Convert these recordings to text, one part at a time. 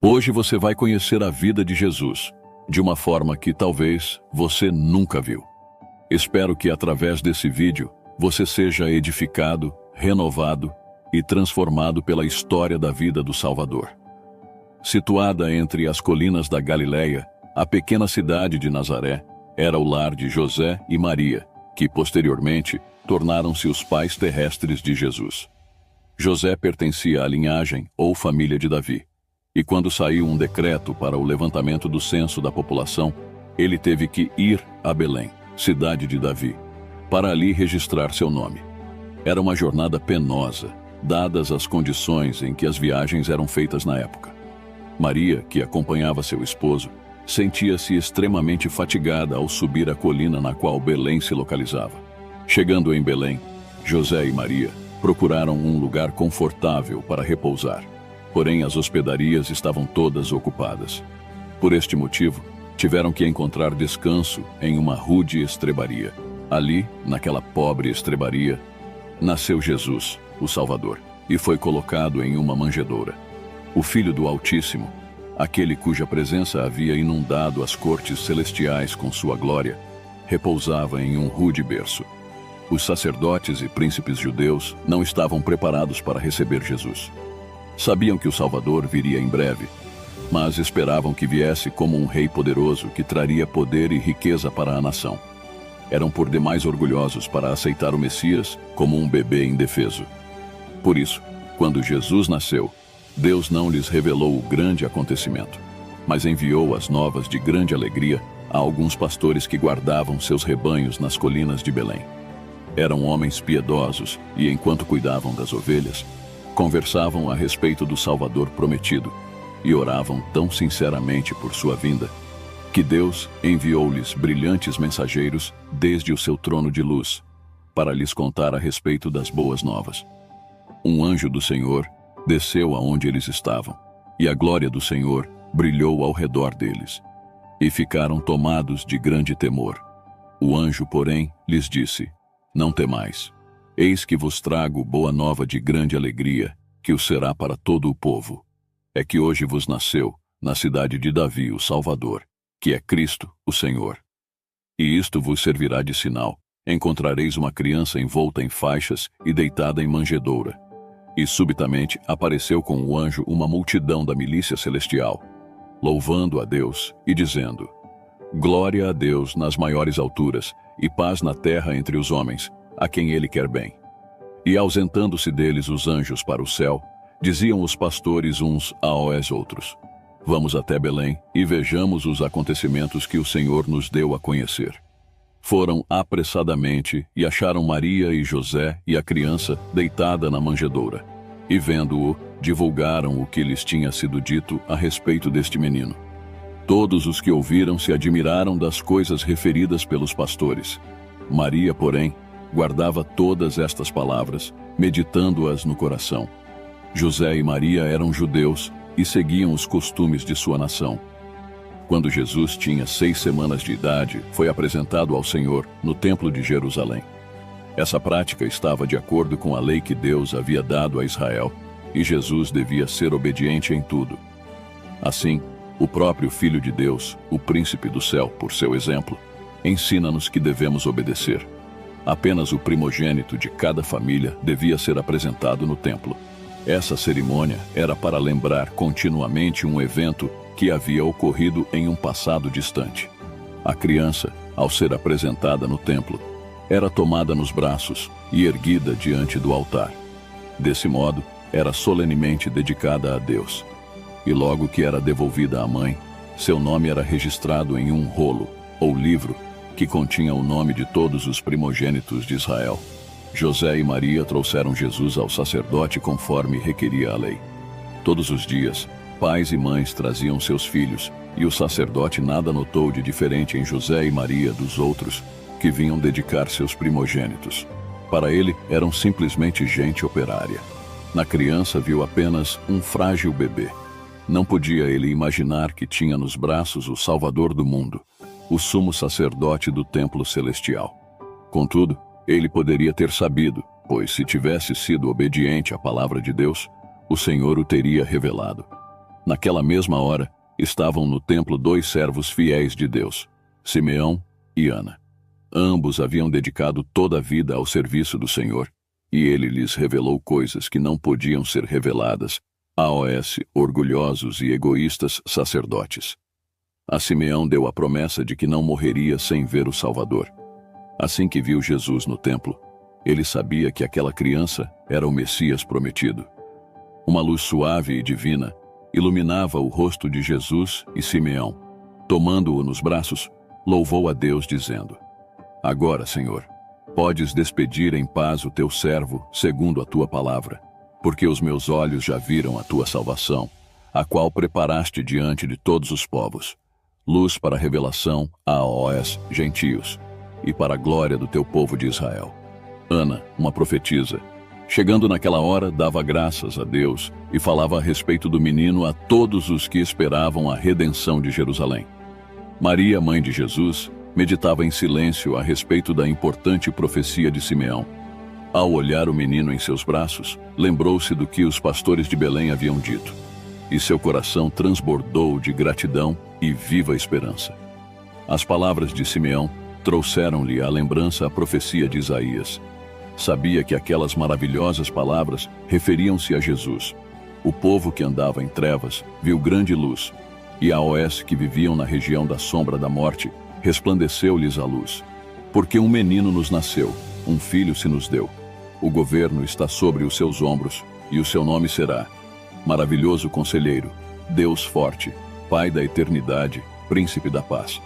Hoje você vai conhecer a vida de Jesus, de uma forma que talvez você nunca viu. Espero que através desse vídeo você seja edificado, renovado e transformado pela história da vida do Salvador. Situada entre as colinas da Galileia, a pequena cidade de Nazaré era o lar de José e Maria, que posteriormente tornaram-se os pais terrestres de Jesus. José pertencia à linhagem ou família de Davi, e quando saiu um decreto para o levantamento do censo da população, ele teve que ir a Belém, cidade de Davi, para ali registrar seu nome. Era uma jornada penosa, dadas as condições em que as viagens eram feitas na época. Maria, que acompanhava seu esposo, sentia-se extremamente fatigada ao subir a colina na qual Belém se localizava. Chegando em Belém, José e Maria procuraram um lugar confortável para repousar. Porém, as hospedarias estavam todas ocupadas. Por este motivo, tiveram que encontrar descanso em uma rude estrebaria. Ali, naquela pobre estrebaria, nasceu Jesus, o Salvador, e foi colocado em uma manjedoura. O Filho do Altíssimo, aquele cuja presença havia inundado as cortes celestiais com sua glória, repousava em um rude berço. Os sacerdotes e príncipes judeus não estavam preparados para receber Jesus. Sabiam que o Salvador viria em breve, mas esperavam que viesse como um rei poderoso que traria poder e riqueza para a nação. Eram por demais orgulhosos para aceitar o Messias como um bebê indefeso. Por isso, quando Jesus nasceu, Deus não lhes revelou o grande acontecimento, mas enviou as novas de grande alegria a alguns pastores que guardavam seus rebanhos nas colinas de Belém. Eram homens piedosos e, enquanto cuidavam das ovelhas, conversavam a respeito do Salvador prometido e oravam tão sinceramente por sua vinda, que Deus enviou-lhes brilhantes mensageiros desde o seu trono de luz, para lhes contar a respeito das boas novas. Um anjo do Senhor desceu aonde eles estavam, e a glória do Senhor brilhou ao redor deles, e ficaram tomados de grande temor. O anjo, porém, lhes disse: Não temais. Eis que vos trago boa nova de grande alegria, que o será para todo o povo. É que hoje vos nasceu, na cidade de Davi, o Salvador, que é Cristo, o Senhor. E isto vos servirá de sinal: encontrareis uma criança envolta em faixas e deitada em manjedoura. E subitamente apareceu com o anjo uma multidão da milícia celestial, louvando a Deus e dizendo: Glória a Deus nas maiores alturas, e paz na terra entre os homens, a quem ele quer bem. E ausentando-se deles os anjos para o céu, diziam os pastores uns aos outros: Vamos até Belém e vejamos os acontecimentos que o Senhor nos deu a conhecer. Foram apressadamente e acharam Maria e José e a criança deitada na manjedoura. E vendo-o, divulgaram o que lhes tinha sido dito a respeito deste menino. Todos os que ouviram se admiraram das coisas referidas pelos pastores. Maria, porém, guardava todas estas palavras, meditando-as no coração. José e Maria eram judeus e seguiam os costumes de sua nação. Quando Jesus tinha 6 semanas de idade, foi apresentado ao Senhor no Templo de Jerusalém. Essa prática estava de acordo com a lei que Deus havia dado a Israel, e Jesus devia ser obediente em tudo. Assim, o próprio Filho de Deus, o Príncipe do Céu, por seu exemplo, ensina-nos que devemos obedecer. Apenas o primogênito de cada família devia ser apresentado no templo. Essa cerimônia era para lembrar continuamente um evento que havia ocorrido em um passado distante. A criança, ao ser apresentada no templo, era tomada nos braços e erguida diante do altar. Desse modo, era solenemente dedicada a Deus. E logo que era devolvida à mãe, seu nome era registrado em um rolo, ou livro, que continha o nome de todos os primogênitos de Israel. José e Maria trouxeram Jesus ao sacerdote conforme requeria a lei. Todos os dias, pais e mães traziam seus filhos, e o sacerdote nada notou de diferente em José e Maria dos outros que vinham dedicar seus primogênitos. Para ele, eram simplesmente gente operária. Na criança viu apenas um frágil bebê. Não podia ele imaginar que tinha nos braços o Salvador do mundo, o sumo sacerdote do templo celestial. Contudo, ele poderia ter sabido, pois se tivesse sido obediente à palavra de Deus, o Senhor o teria revelado. Naquela mesma hora, estavam no templo 2 servos fiéis de Deus, Simeão e Ana. Ambos haviam dedicado toda a vida ao serviço do Senhor, e ele lhes revelou coisas que não podiam ser reveladas aos orgulhosos e egoístas sacerdotes. A Simeão deu a promessa de que não morreria sem ver o Salvador. Assim que viu Jesus no templo, ele sabia que aquela criança era o Messias prometido. Uma luz suave e divina iluminava o rosto de Jesus, e Simeão, tomando-o nos braços, louvou a Deus dizendo: Agora, Senhor, podes despedir em paz o teu servo segundo a tua palavra, porque os meus olhos já viram a tua salvação, a qual preparaste diante de todos os povos, luz para a revelação aos gentios e para a glória do teu povo de Israel. Ana, uma profetisa, chegando naquela hora, dava graças a Deus e falava a respeito do menino a todos os que esperavam a redenção de Jerusalém. Maria, mãe de Jesus, meditava em silêncio a respeito da importante profecia de Simeão. Ao olhar o menino em seus braços, lembrou-se do que os pastores de Belém haviam dito, e seu coração transbordou de gratidão e viva esperança. As palavras de Simeão trouxeram-lhe à lembrança a profecia de Isaías. Sabia que aquelas maravilhosas palavras referiam-se a Jesus. O povo que andava em trevas viu grande luz, e aos que viviam na região da sombra da morte, resplandeceu-lhes a luz. Porque um menino nos nasceu, um filho se nos deu. O governo está sobre os seus ombros, e o seu nome será Maravilhoso Conselheiro, Deus Forte, Pai da Eternidade, Príncipe da Paz.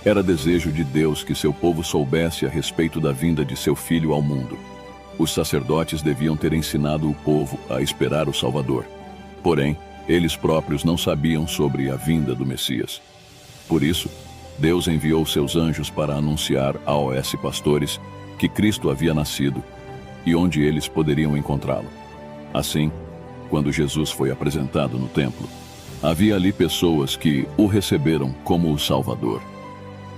Era desejo de Deus que seu povo soubesse a respeito da vinda de seu Filho ao mundo. Os sacerdotes deviam ter ensinado o povo a esperar o Salvador. Porém, eles próprios não sabiam sobre a vinda do Messias. Por isso, Deus enviou seus anjos para anunciar aos pastores que Cristo havia nascido e onde eles poderiam encontrá-lo. Assim, quando Jesus foi apresentado no templo, havia ali pessoas que o receberam como o Salvador.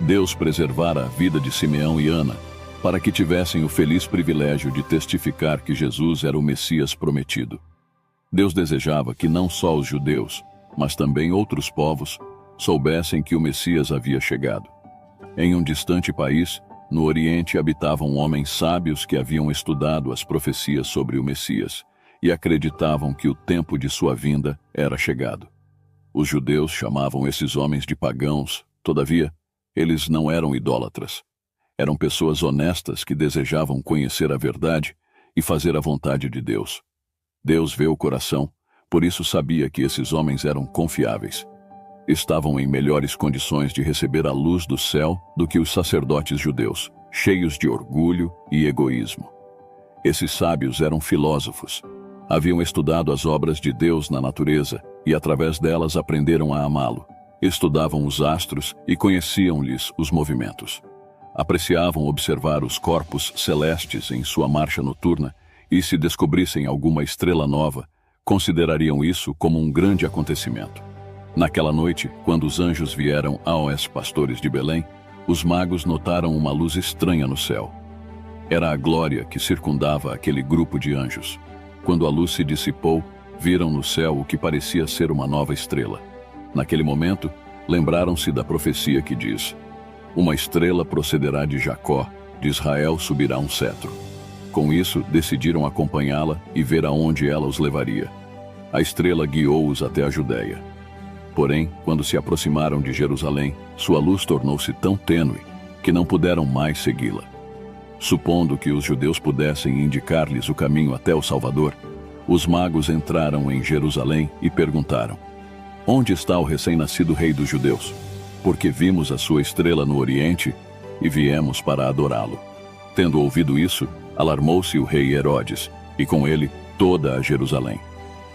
Deus preservara a vida de Simeão e Ana para que tivessem o feliz privilégio de testificar que Jesus era o Messias prometido. Deus desejava que não só os judeus, mas também outros povos, soubessem que o Messias havia chegado. Em um distante país, no Oriente, habitavam homens sábios que haviam estudado as profecias sobre o Messias e acreditavam que o tempo de sua vinda era chegado. Os judeus chamavam esses homens de pagãos, todavia, eles não eram idólatras. Eram pessoas honestas que desejavam conhecer a verdade e fazer a vontade de Deus. Deus vê o coração, por isso sabia que esses homens eram confiáveis. Estavam em melhores condições de receber a luz do céu do que os sacerdotes judeus, cheios de orgulho e egoísmo. Esses sábios eram filósofos. Haviam estudado as obras de Deus na natureza e, através delas, aprenderam a amá-lo. Estudavam os astros e conheciam-lhes os movimentos. Apreciavam observar os corpos celestes em sua marcha noturna e, se descobrissem alguma estrela nova, considerariam isso como um grande acontecimento. Naquela noite, quando os anjos vieram aos pastores de Belém, os magos notaram uma luz estranha no céu. Era a glória que circundava aquele grupo de anjos. Quando a luz se dissipou, viram no céu o que parecia ser uma nova estrela. Naquele momento, lembraram-se da profecia que diz: Uma estrela procederá de Jacó, de Israel subirá um cetro. Com isso, decidiram acompanhá-la e ver aonde ela os levaria. A estrela guiou-os até a Judéia. Porém, quando se aproximaram de Jerusalém, sua luz tornou-se tão tênue que não puderam mais segui-la. Supondo que os judeus pudessem indicar-lhes o caminho até o Salvador, os magos entraram em Jerusalém e perguntaram: Onde está o recém-nascido rei dos judeus? Porque vimos a sua estrela no Oriente e viemos para adorá-lo. Tendo ouvido isso, alarmou-se o rei Herodes, e com ele toda a Jerusalém.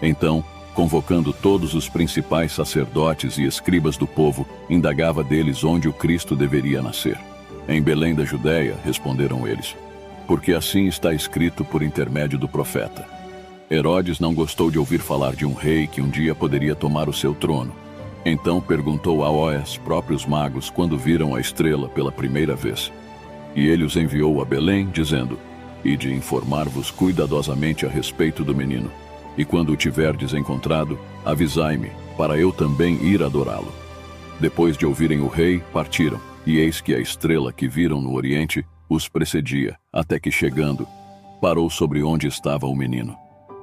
Então, convocando todos os principais sacerdotes e escribas do povo, indagava deles onde o Cristo deveria nascer. Em Belém da Judéia, responderam eles, porque assim está escrito por intermédio do profeta. Herodes não gostou de ouvir falar de um rei que um dia poderia tomar o seu trono. Então perguntou aos próprios magos quando viram a estrela pela primeira vez. E ele os enviou a Belém, dizendo: Ide informar-vos cuidadosamente a respeito do menino. E quando o tiverdes encontrado, avisai-me, para eu também ir adorá-lo. Depois de ouvirem o rei, partiram, e eis que a estrela que viram no oriente os precedia, até que chegando, parou sobre onde estava o menino.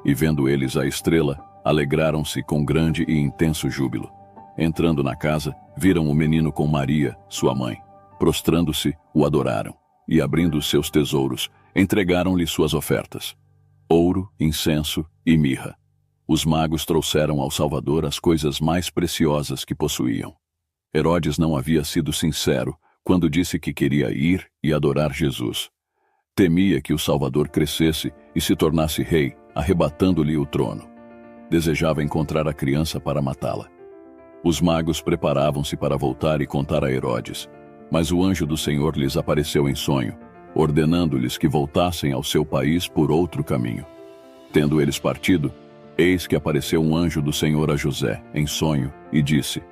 E vendo eles a estrela, alegraram-se com grande e intenso júbilo. Entrando na casa, viram o menino com Maria, sua mãe. Prostrando-se, o adoraram, e abrindo seus tesouros, entregaram-lhe suas ofertas: ouro, incenso e mirra. Os magos trouxeram ao Salvador as coisas mais preciosas que possuíam. Herodes não havia sido sincero quando disse que queria ir e adorar Jesus. Temia que o Salvador crescesse e se tornasse rei, arrebatando-lhe o trono. Desejava encontrar a criança para matá-la. Os magos preparavam-se para voltar e contar a Herodes, mas o anjo do Senhor lhes apareceu em sonho, ordenando-lhes que voltassem ao seu país por outro caminho. Tendo eles partido, eis que apareceu um anjo do Senhor a José, em sonho, e disse: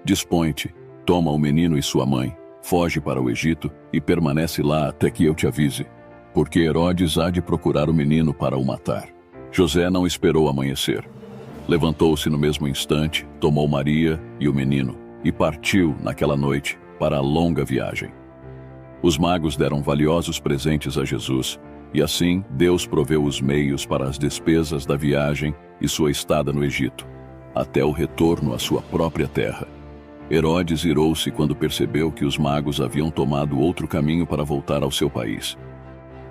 Dispõe-te, toma o menino e sua mãe, foge para o Egito e permanece lá até que eu te avise, porque Herodes há de procurar o menino para o matar. José não esperou amanhecer. Levantou-se no mesmo instante, tomou Maria e o menino, e partiu naquela noite para a longa viagem. Os magos deram valiosos presentes a Jesus, e assim Deus proveu os meios para as despesas da viagem e sua estada no Egito, até o retorno à sua própria terra. Herodes irou-se quando percebeu que os magos haviam tomado outro caminho para voltar ao seu país.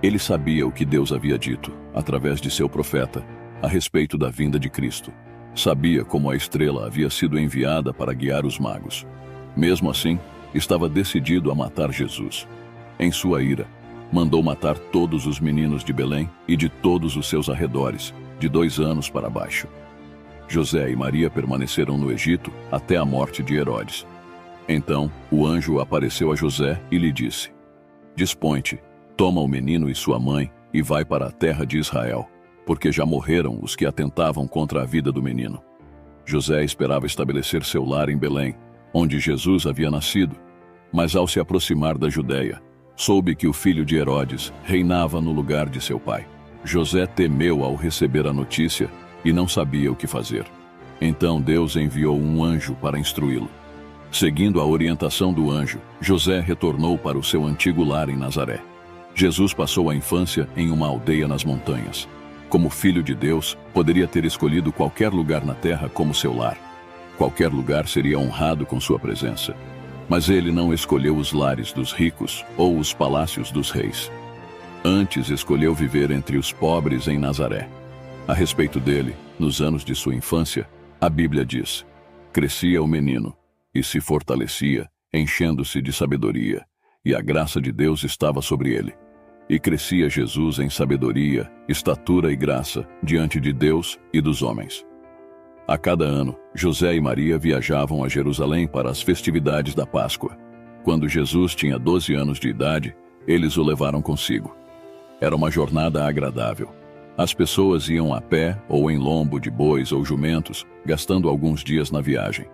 Ele sabia o que Deus havia dito, através de seu profeta, a respeito da vinda de Cristo. Sabia como a estrela havia sido enviada para guiar os magos. Mesmo assim, estava decidido a matar Jesus. Em sua ira, mandou matar todos os meninos de Belém e de todos os seus arredores, de 2 anos para baixo. José e Maria permaneceram no Egito até a morte de Herodes. Então, o anjo apareceu a José e lhe disse: Dispõe-te, toma o menino e sua mãe e vai para a terra de Israel, porque já morreram os que atentavam contra a vida do menino. José esperava estabelecer seu lar em Belém, onde Jesus havia nascido, mas ao se aproximar da Judeia, soube que o filho de Herodes reinava no lugar de seu pai. José temeu ao receber a notícia e não sabia o que fazer. Então Deus enviou um anjo para instruí-lo. Seguindo a orientação do anjo, José retornou para o seu antigo lar em Nazaré. Jesus passou a infância em uma aldeia nas montanhas. Como filho de Deus, poderia ter escolhido qualquer lugar na terra como seu lar. Qualquer lugar seria honrado com sua presença. Mas ele não escolheu os lares dos ricos ou os palácios dos reis. Antes escolheu viver entre os pobres em Nazaré. A respeito dele, nos anos de sua infância, a Bíblia diz: crescia o menino e se fortalecia, enchendo-se de sabedoria, e a graça de Deus estava sobre ele. E crescia Jesus em sabedoria, estatura e graça diante de Deus e dos homens. A cada ano, José e Maria viajavam a Jerusalém para as festividades da Páscoa. Quando Jesus tinha 12 anos de idade, eles o levaram consigo. Era uma jornada agradável. As pessoas iam a pé ou em lombo de bois ou jumentos, gastando alguns dias na viagem.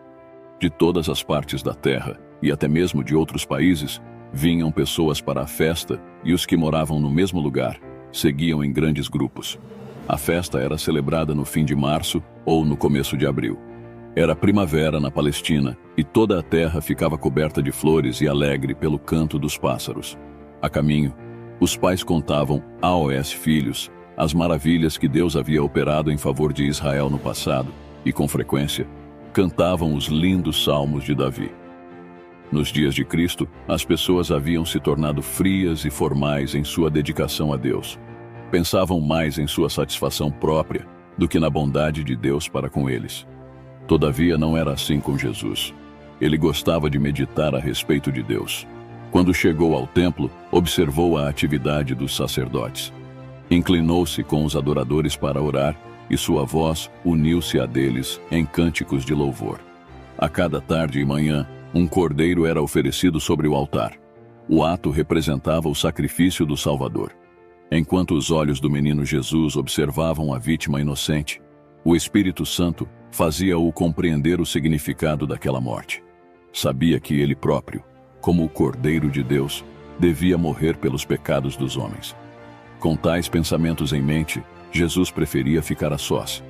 De todas as partes da terra, e até mesmo de outros países, vinham pessoas para a festa, e os que moravam no mesmo lugar seguiam em grandes grupos. A festa era celebrada no fim de março ou no começo de abril. Era primavera na Palestina, e toda a terra ficava coberta de flores e alegre pelo canto dos pássaros. A caminho, os pais contavam aos filhos as maravilhas que Deus havia operado em favor de Israel no passado, e com frequência, cantavam os lindos salmos de Davi. Nos dias de Cristo, as pessoas haviam se tornado frias e formais em sua dedicação a Deus. Pensavam mais em sua satisfação própria do que na bondade de Deus para com eles. Todavia, não era assim com Jesus. Ele gostava de meditar a respeito de Deus. Quando chegou ao templo, observou a atividade dos sacerdotes. Inclinou-se com os adoradores para orar, e sua voz uniu-se à deles em cânticos de louvor. A cada tarde e manhã, um cordeiro era oferecido sobre o altar. O ato representava o sacrifício do Salvador. Enquanto os olhos do menino Jesus observavam a vítima inocente, o Espírito Santo fazia-o compreender o significado daquela morte. Sabia que ele próprio, como o Cordeiro de Deus, devia morrer pelos pecados dos homens. Com tais pensamentos em mente, Jesus preferia ficar a sós,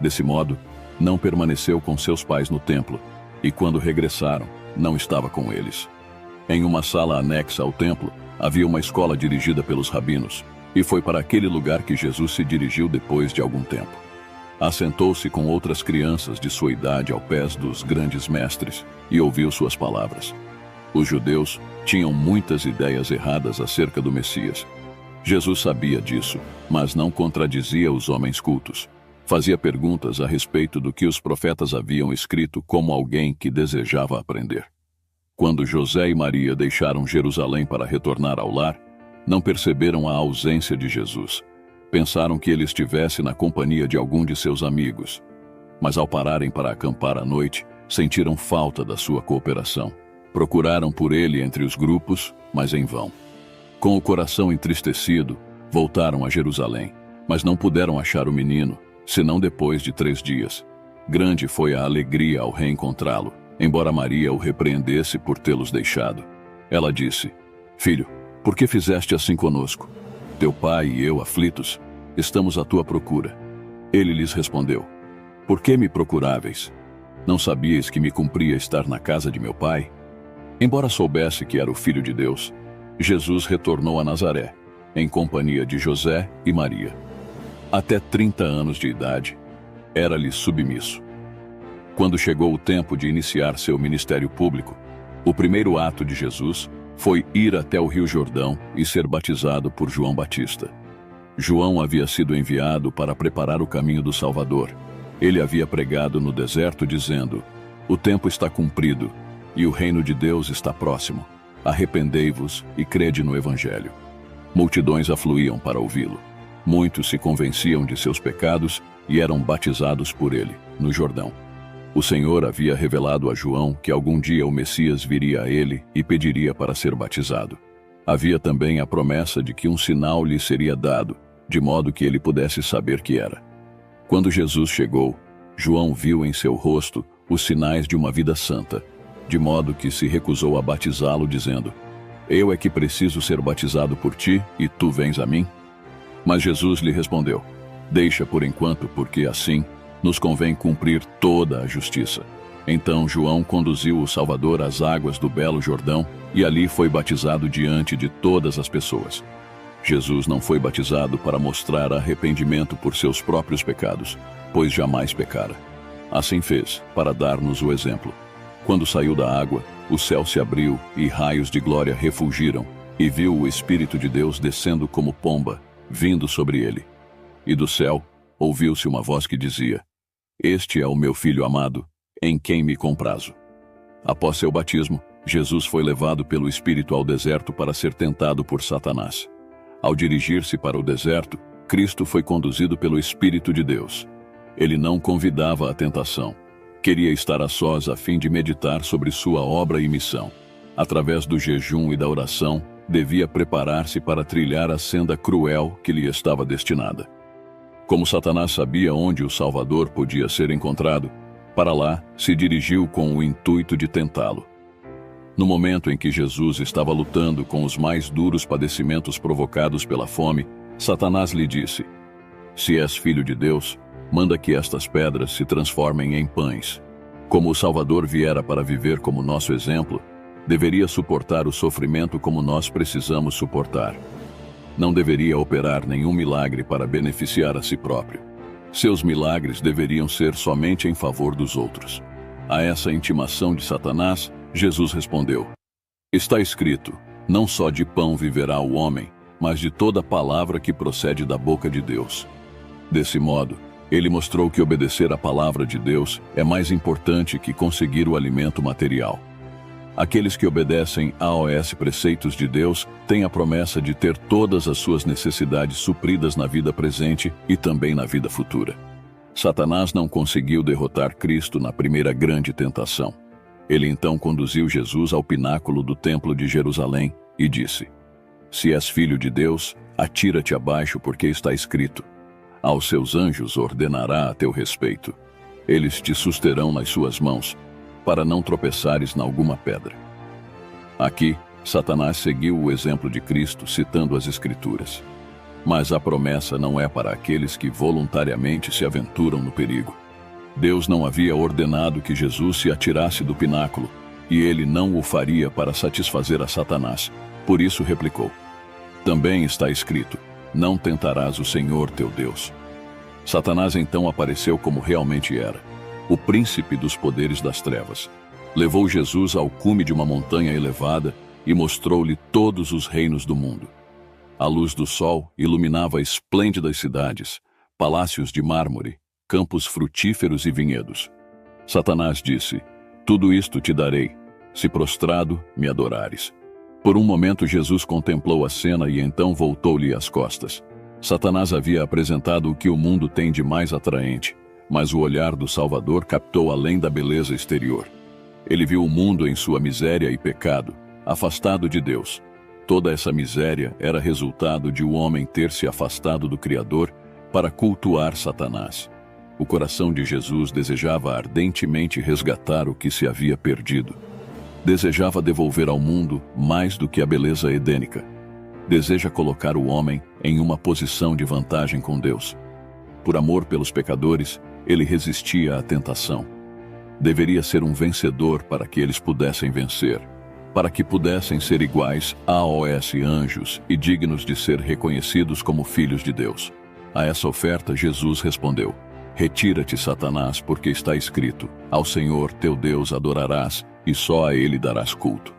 Desse modo, não permaneceu com seus pais no templo, e quando regressaram, não estava com eles. Em uma sala anexa ao templo, havia uma escola dirigida pelos rabinos, e foi para aquele lugar que Jesus se dirigiu depois de algum tempo. Assentou-se com outras crianças de sua idade aos pés dos grandes mestres e ouviu suas palavras. Os judeus tinham muitas ideias erradas acerca do Messias. Jesus sabia disso, mas não contradizia os homens cultos. Fazia perguntas a respeito do que os profetas haviam escrito como alguém que desejava aprender. Quando José e Maria deixaram Jerusalém para retornar ao lar, não perceberam a ausência de Jesus. Pensaram que ele estivesse na companhia de algum de seus amigos. Mas ao pararem para acampar à noite, sentiram falta da sua cooperação. Procuraram por ele entre os grupos, mas em vão. Com o coração entristecido, voltaram a Jerusalém, mas não puderam achar o menino, senão depois de 3 dias. Grande foi a alegria ao reencontrá-lo, embora Maria o repreendesse por tê-los deixado. Ela disse: Filho, por que fizeste assim conosco? Teu pai e eu, aflitos, estamos à tua procura. Ele lhes respondeu: Por que me procuráveis? Não sabíeis que me cumpria estar na casa de meu pai? Embora soubesse que era o Filho de Deus, Jesus retornou a Nazaré, em companhia de José e Maria. Até 30 anos de idade, era-lhe submisso. Quando chegou o tempo de iniciar seu ministério público, o primeiro ato de Jesus foi ir até o Rio Jordão e ser batizado por João Batista. João havia sido enviado para preparar o caminho do Salvador. Ele havia pregado no deserto dizendo: O tempo está cumprido e o reino de Deus está próximo. Arrependei-vos e crede no Evangelho. Multidões afluíam para ouvi-lo. Muitos se convenciam de seus pecados e eram batizados por ele, no Jordão. O Senhor havia revelado a João que algum dia o Messias viria a ele e pediria para ser batizado. Havia também a promessa de que um sinal lhe seria dado, de modo que ele pudesse saber que era. Quando Jesus chegou, João viu em seu rosto os sinais de uma vida santa, de modo que se recusou a batizá-lo, dizendo: Eu é que preciso ser batizado por ti, e tu vens a mim? Mas Jesus lhe respondeu: Deixa por enquanto, porque assim nos convém cumprir toda a justiça. Então João conduziu o Salvador às águas do belo Jordão, e ali foi batizado diante de todas as pessoas. Jesus não foi batizado para mostrar arrependimento por seus próprios pecados, pois jamais pecara. Assim fez, para dar-nos o exemplo. Quando saiu da água, o céu se abriu e raios de glória refulgiram, e viu o Espírito de Deus descendo como pomba, vindo sobre ele. E do céu ouviu-se uma voz que dizia: Este é o meu Filho amado, em quem me comprazo. Após seu batismo, Jesus foi levado pelo Espírito ao deserto para ser tentado por Satanás. Ao dirigir-se para o deserto, Cristo foi conduzido pelo Espírito de Deus. Ele não convidava a tentação. Queria estar a sós a fim de meditar sobre sua obra e missão. Através do jejum e da oração, devia preparar-se para trilhar a senda cruel que lhe estava destinada. Como Satanás sabia onde o Salvador podia ser encontrado, para lá se dirigiu com o intuito de tentá-lo. No momento em que Jesus estava lutando com os mais duros padecimentos provocados pela fome, Satanás lhe disse: Se és filho de Deus, manda que estas pedras se transformem em pães. Como o Salvador viera para viver como nosso exemplo, deveria suportar o sofrimento como nós precisamos suportar. Não deveria operar nenhum milagre para beneficiar a si próprio. Seus milagres deveriam ser somente em favor dos outros. A essa intimação de Satanás, Jesus respondeu: Está escrito, não só de pão viverá o homem, mas de toda palavra que procede da boca de Deus. Desse modo, ele mostrou que obedecer à palavra de Deus é mais importante que conseguir o alimento material. Aqueles que obedecem aos preceitos de Deus têm a promessa de ter todas as suas necessidades supridas na vida presente e também na vida futura. Satanás não conseguiu derrotar Cristo na primeira grande tentação. Ele então conduziu Jesus ao pináculo do templo de Jerusalém e disse: Se és filho de Deus, atira-te abaixo, porque está escrito: Aos seus anjos ordenará a teu respeito. Eles te susterão nas suas mãos, para não tropeçares em alguma pedra. Aqui, Satanás seguiu o exemplo de Cristo, citando as Escrituras. Mas a promessa não é para aqueles que voluntariamente se aventuram no perigo. Deus não havia ordenado que Jesus se atirasse do pináculo, e ele não o faria para satisfazer a Satanás. Por isso replicou: também está escrito: não tentarás o Senhor teu Deus. Satanás então apareceu como realmente era, o príncipe dos poderes das trevas. Levou Jesus ao cume de uma montanha elevada e mostrou-lhe todos os reinos do mundo. A luz do sol iluminava esplêndidas cidades, palácios de mármore, campos frutíferos e vinhedos. Satanás disse: tudo isto te darei, se prostrado me adorares. Por um momento Jesus contemplou a cena e então voltou-lhe as costas. Satanás havia apresentado o que o mundo tem de mais atraente, mas o olhar do Salvador captou além da beleza exterior. Ele viu o mundo em sua miséria e pecado, afastado de Deus. Toda essa miséria era resultado de o homem ter se afastado do Criador para cultuar Satanás. O coração de Jesus desejava ardentemente resgatar o que se havia perdido. Desejava devolver ao mundo mais do que a beleza edênica. Deseja colocar o homem em uma posição de vantagem com Deus. Por amor pelos pecadores, ele resistia à tentação. Deveria ser um vencedor para que eles pudessem vencer, para que pudessem ser iguais aos anjos e dignos de ser reconhecidos como filhos de Deus. A essa oferta, Jesus respondeu: retira-te, Satanás, porque está escrito: ao Senhor teu Deus adorarás e só a ele darás culto.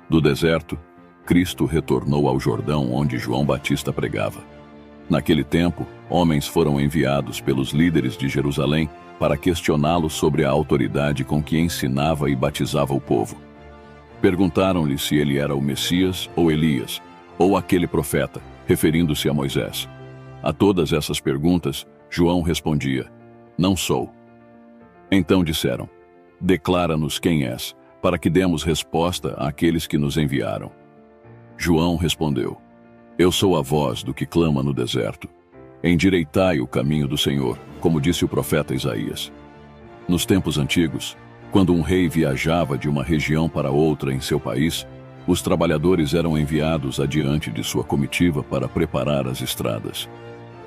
Do deserto, Cristo retornou ao Jordão, onde João Batista pregava. Naquele tempo, homens foram enviados pelos líderes de Jerusalém para questioná-lo sobre a autoridade com que ensinava e batizava o povo. Perguntaram-lhe se ele era o Messias ou Elias, ou aquele profeta, referindo-se a Moisés. A todas essas perguntas, João respondia: não sou. Então disseram: declara-nos quem és, para que demos resposta àqueles que nos enviaram. João respondeu: eu sou a voz do que clama no deserto. Endireitai o caminho do Senhor, como disse o profeta Isaías. Nos tempos antigos, quando um rei viajava de uma região para outra em seu país, os trabalhadores eram enviados adiante de sua comitiva para preparar as estradas.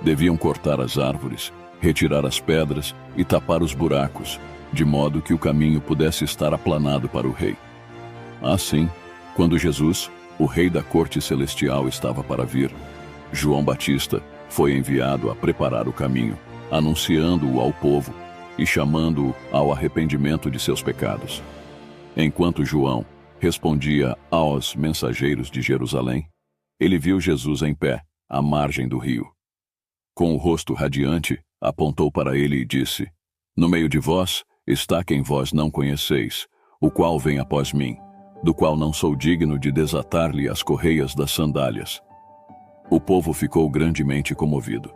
Deviam cortar as árvores, retirar as pedras e tapar os buracos, de modo que o caminho pudesse estar aplanado para o rei. Assim, quando Jesus, o rei da corte celestial, estava para vir, João Batista foi enviado a preparar o caminho, anunciando-o ao povo e chamando-o ao arrependimento de seus pecados. Enquanto João respondia aos mensageiros de Jerusalém, ele viu Jesus em pé, à margem do rio. Com o rosto radiante, apontou para ele e disse: no meio de vós está quem vós não conheceis, o qual vem após mim, do qual não sou digno de desatar-lhe as correias das sandálias. O povo ficou grandemente comovido.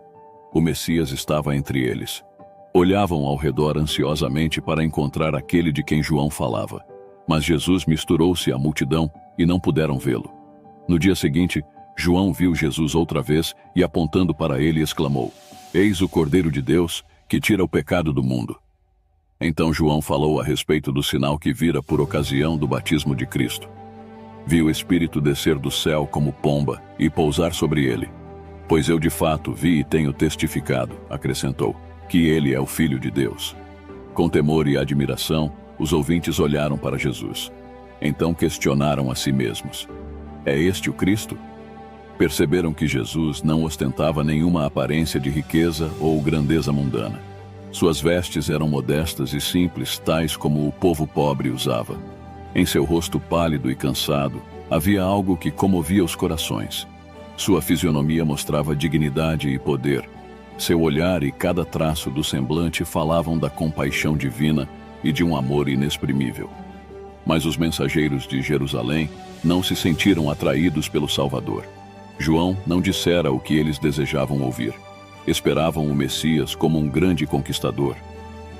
O Messias estava entre eles. Olhavam ao redor ansiosamente para encontrar aquele de quem João falava. Mas Jesus misturou-se à multidão e não puderam vê-lo. No dia seguinte, João viu Jesus outra vez e, apontando para ele, exclamou: eis o Cordeiro de Deus, que tira o pecado do mundo. Então João falou a respeito do sinal que vira por ocasião do batismo de Cristo. Vi o Espírito descer do céu como pomba e pousar sobre ele. Pois eu de fato vi e tenho testificado, acrescentou, que ele é o Filho de Deus. Com temor e admiração, os ouvintes olharam para Jesus. Então questionaram a si mesmos: é este o Cristo? Perceberam que Jesus não ostentava nenhuma aparência de riqueza ou grandeza mundana. Suas vestes eram modestas e simples, tais como o povo pobre usava. Em seu rosto pálido e cansado, havia algo que comovia os corações. Sua fisionomia mostrava dignidade e poder. Seu olhar e cada traço do semblante falavam da compaixão divina e de um amor inexprimível. Mas os mensageiros de Jerusalém não se sentiram atraídos pelo Salvador. João não dissera o que eles desejavam ouvir. Esperavam o Messias como um grande conquistador.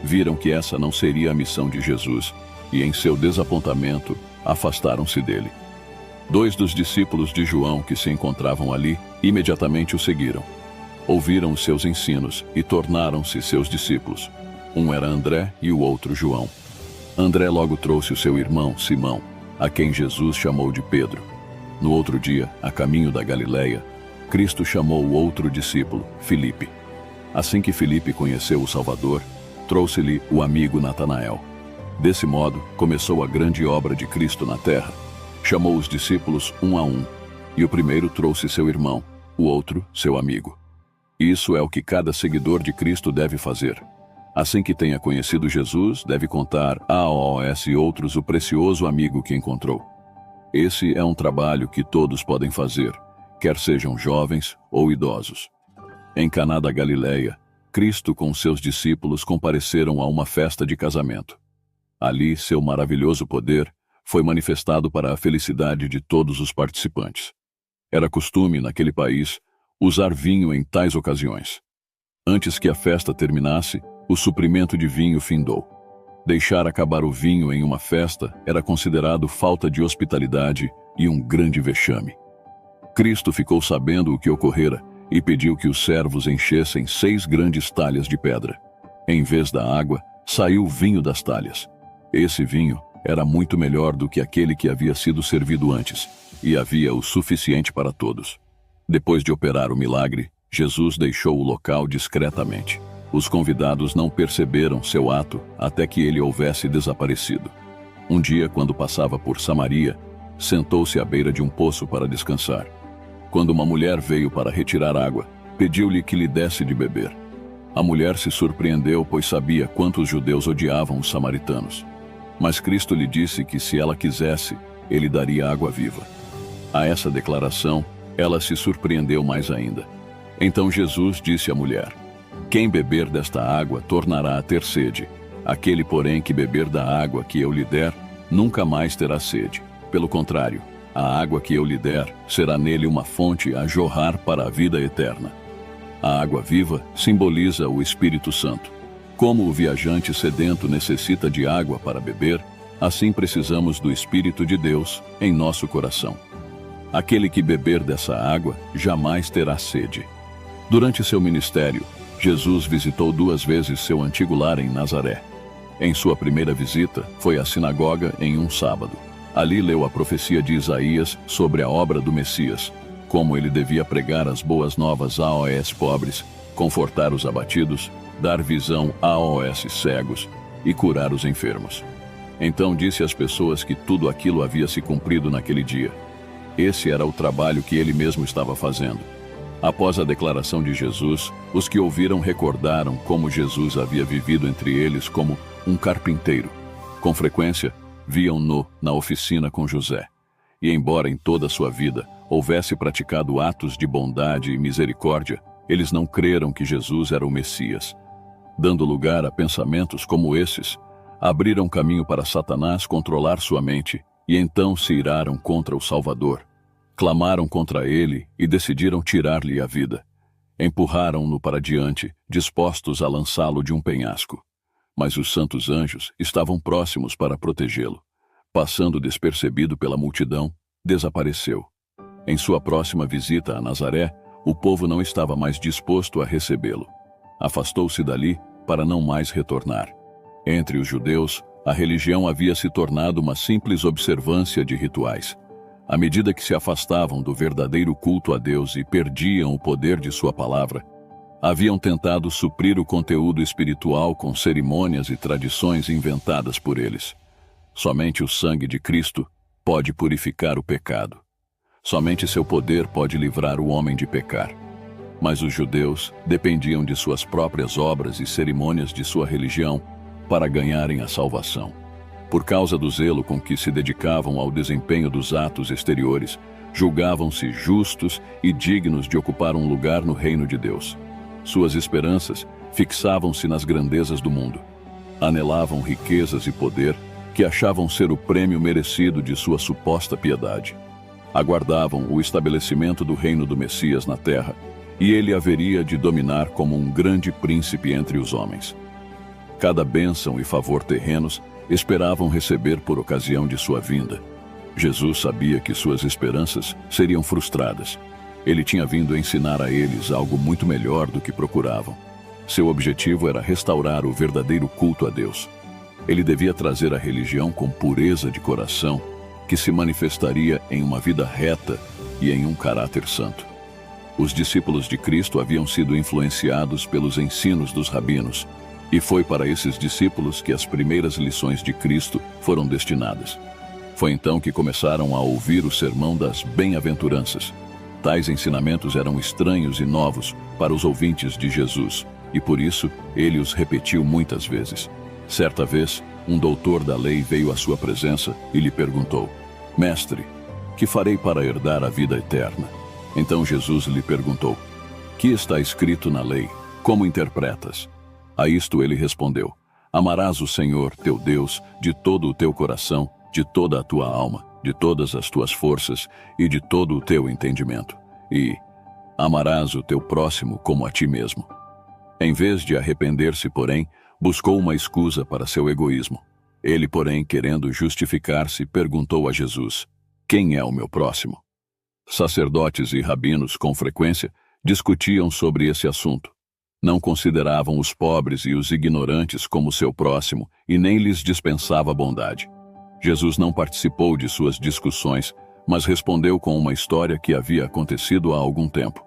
Viram que essa não seria a missão de Jesus e, em seu desapontamento, afastaram-se dele. 2 dos discípulos de João que se encontravam ali imediatamente o seguiram. Ouviram os seus ensinos e tornaram-se seus discípulos. Um era André e o outro João. André logo trouxe o seu irmão, Simão, a quem Jesus chamou de Pedro. No outro dia, a caminho da Galileia, Cristo chamou o outro discípulo, Filipe. Assim que Filipe conheceu o Salvador, trouxe-lhe o amigo Natanael. Desse modo, começou a grande obra de Cristo na terra. Chamou os discípulos um a um, e o primeiro trouxe seu irmão, o outro, seu amigo. Isso é o que cada seguidor de Cristo deve fazer. Assim que tenha conhecido Jesus, deve contar aos outros o precioso amigo que encontrou. Esse é um trabalho que todos podem fazer, quer sejam jovens ou idosos. Em Caná da Galileia, Cristo com seus discípulos compareceram a uma festa de casamento. Ali, seu maravilhoso poder foi manifestado para a felicidade de todos os participantes. Era costume, naquele país, usar vinho em tais ocasiões. Antes que a festa terminasse, o suprimento de vinho findou. Deixar acabar o vinho em uma festa era considerado falta de hospitalidade e um grande vexame. Cristo ficou sabendo o que ocorrera e pediu que os servos enchessem 6 grandes talhas de pedra. Em vez da água, saiu vinho das talhas. Esse vinho era muito melhor do que aquele que havia sido servido antes, e havia o suficiente para todos. Depois de operar o milagre, Jesus deixou o local discretamente. Os convidados não perceberam seu ato até que ele houvesse desaparecido. Um dia, quando passava por Samaria, sentou-se à beira de um poço para descansar. Quando uma mulher veio para retirar água, pediu-lhe que lhe desse de beber. A mulher se surpreendeu, pois sabia quanto os judeus odiavam os samaritanos. Mas Cristo lhe disse que, se ela quisesse, ele daria água viva. A essa declaração, ela se surpreendeu mais ainda. Então Jesus disse à mulher: "Quem beber desta água tornará a ter sede. Aquele, porém, que beber da água que eu lhe der, nunca mais terá sede. Pelo contrário, a água que eu lhe der será nele uma fonte a jorrar para a vida eterna." A água viva simboliza o Espírito Santo. Como o viajante sedento necessita de água para beber, assim precisamos do Espírito de Deus em nosso coração. Aquele que beber dessa água jamais terá sede. Durante seu ministério, Jesus visitou 2 vezes seu antigo lar em Nazaré. Em sua primeira visita, foi à sinagoga em um sábado. Ali leu a profecia de Isaías sobre a obra do Messias, como ele devia pregar as boas novas aos pobres, confortar os abatidos, dar visão aos cegos e curar os enfermos. Então disse às pessoas que tudo aquilo havia se cumprido naquele dia. Esse era o trabalho que ele mesmo estava fazendo. Após a declaração de Jesus, os que ouviram recordaram como Jesus havia vivido entre eles como um carpinteiro. Com frequência, viam-no na oficina com José. E embora em toda a sua vida houvesse praticado atos de bondade e misericórdia, eles não creram que Jesus era o Messias. Dando lugar a pensamentos como esses, abriram caminho para Satanás controlar sua mente e então se iraram contra o Salvador. Clamaram contra ele e decidiram tirar-lhe a vida. Empurraram-no para diante, dispostos a lançá-lo de um penhasco. Mas os santos anjos estavam próximos para protegê-lo. Passando despercebido pela multidão, desapareceu. Em sua próxima visita a Nazaré, o povo não estava mais disposto a recebê-lo. Afastou-se dali para não mais retornar. Entre os judeus, a religião havia se tornado uma simples observância de rituais. À medida que se afastavam do verdadeiro culto a Deus e perdiam o poder de sua palavra, haviam tentado suprir o conteúdo espiritual com cerimônias e tradições inventadas por eles. Somente o sangue de Cristo pode purificar o pecado. Somente seu poder pode livrar o homem de pecar. Mas os judeus dependiam de suas próprias obras e cerimônias de sua religião para ganharem a salvação. Por causa do zelo com que se dedicavam ao desempenho dos atos exteriores, julgavam-se justos e dignos de ocupar um lugar no reino de Deus. Suas esperanças fixavam-se nas grandezas do mundo. Anelavam riquezas e poder que achavam ser o prêmio merecido de sua suposta piedade. Aguardavam o estabelecimento do reino do Messias na terra, e ele haveria de dominar como um grande príncipe entre os homens. Cada bênção e favor terrenos esperavam receber por ocasião de sua vinda. Jesus sabia que suas esperanças seriam frustradas. Ele tinha vindo ensinar a eles algo muito melhor do que procuravam. Seu objetivo era restaurar o verdadeiro culto a Deus. Ele devia trazer a religião com pureza de coração, que se manifestaria em uma vida reta e em um caráter santo. Os discípulos de Cristo haviam sido influenciados pelos ensinos dos rabinos, e foi para esses discípulos que as primeiras lições de Cristo foram destinadas. Foi então que começaram a ouvir o sermão das bem-aventuranças. Tais ensinamentos eram estranhos e novos para os ouvintes de Jesus, e por isso ele os repetiu muitas vezes. Certa vez, um doutor da lei veio à sua presença e lhe perguntou: Mestre, que farei para herdar a vida eterna? Então Jesus lhe perguntou: Que está escrito na lei? Como interpretas? A isto ele respondeu: Amarás o Senhor, teu Deus, de todo o teu coração, de toda a tua alma, de todas as tuas forças e de todo o teu entendimento. E amarás o teu próximo como a ti mesmo. Em vez de arrepender-se, porém, buscou uma escusa para seu egoísmo. Ele, porém, querendo justificar-se, perguntou a Jesus: Quem é o meu próximo? Sacerdotes e rabinos, com frequência, discutiam sobre esse assunto. Não consideravam os pobres e os ignorantes como seu próximo e nem lhes dispensava bondade. Jesus não participou de suas discussões, mas respondeu com uma história que havia acontecido há algum tempo.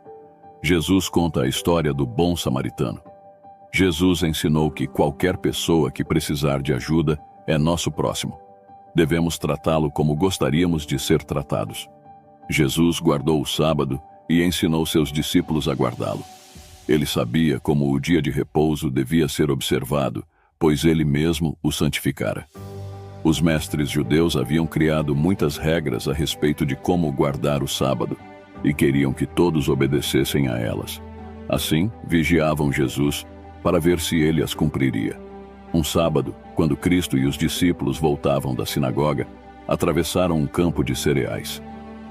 Jesus conta a história do bom samaritano. Jesus ensinou que qualquer pessoa que precisar de ajuda é nosso próximo. Devemos tratá-lo como gostaríamos de ser tratados. Jesus guardou o sábado e ensinou seus discípulos a guardá-lo. Ele sabia como o dia de repouso devia ser observado, pois ele mesmo o santificara. Os mestres judeus haviam criado muitas regras a respeito de como guardar o sábado e queriam que todos obedecessem a elas. Assim, vigiavam Jesus para ver se ele as cumpriria. Um sábado, quando Cristo e os discípulos voltavam da sinagoga, atravessaram um campo de cereais.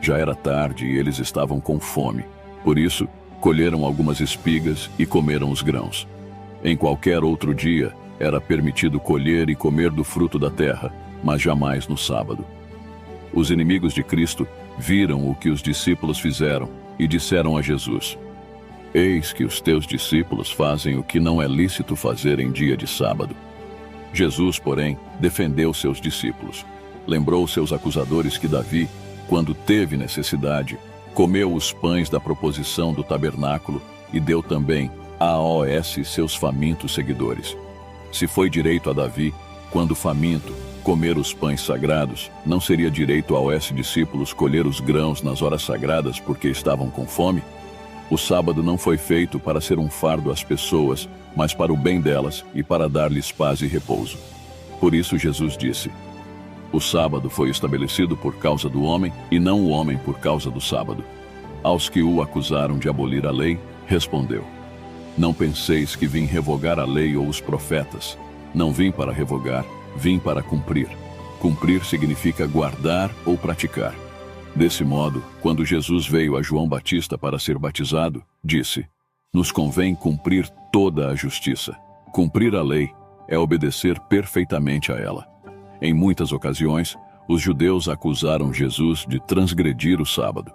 Já era tarde e eles estavam com fome. Por isso, colheram algumas espigas e comeram os grãos. Em qualquer outro dia, era permitido colher e comer do fruto da terra, mas jamais no sábado. Os inimigos de Cristo viram o que os discípulos fizeram e disseram a Jesus: Eis que os teus discípulos fazem o que não é lícito fazer em dia de sábado. Jesus, porém, defendeu seus discípulos. Lembrou seus acusadores que Davi, quando teve necessidade, comeu os pães da proposição do tabernáculo e deu também a seus famintos seguidores. Se foi direito a Davi, quando faminto, comer os pães sagrados, não seria direito aos discípulos colher os grãos nas horas sagradas porque estavam com fome? O sábado não foi feito para ser um fardo às pessoas, mas para o bem delas e para dar-lhes paz e repouso. Por isso Jesus disse: O sábado foi estabelecido por causa do homem e não o homem por causa do sábado. Aos que o acusaram de abolir a lei, respondeu: Não penseis que vim revogar a lei ou os profetas. Não vim para revogar, vim para cumprir. Cumprir significa guardar ou praticar. Desse modo, quando Jesus veio a João Batista para ser batizado, disse: Nos convém cumprir toda a justiça. Cumprir a lei é obedecer perfeitamente a ela. Em muitas ocasiões, os judeus acusaram Jesus de transgredir o sábado.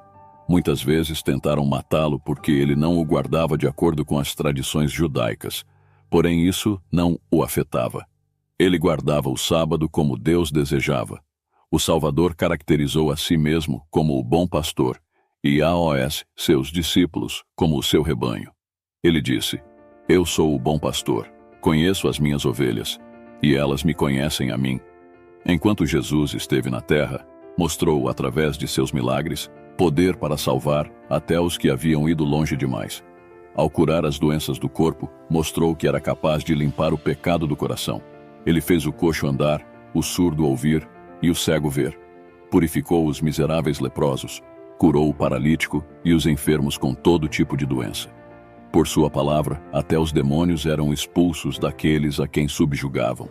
Muitas vezes tentaram matá-lo porque ele não o guardava de acordo com as tradições judaicas. Porém, isso não o afetava. Ele guardava o sábado como Deus desejava. O Salvador caracterizou a si mesmo como o bom pastor e seus discípulos como o seu rebanho. Ele disse: Eu sou o bom pastor, conheço as minhas ovelhas, e elas me conhecem a mim. Enquanto Jesus esteve na terra, mostrou, através de seus milagres, poder para salvar até os que haviam ido longe demais. Ao curar as doenças do corpo, mostrou que era capaz de limpar o pecado do coração. Ele fez o coxo andar, o surdo ouvir e o cego ver. Purificou os miseráveis leprosos, curou o paralítico e os enfermos com todo tipo de doença. Por sua palavra, até os demônios eram expulsos daqueles a quem subjugavam.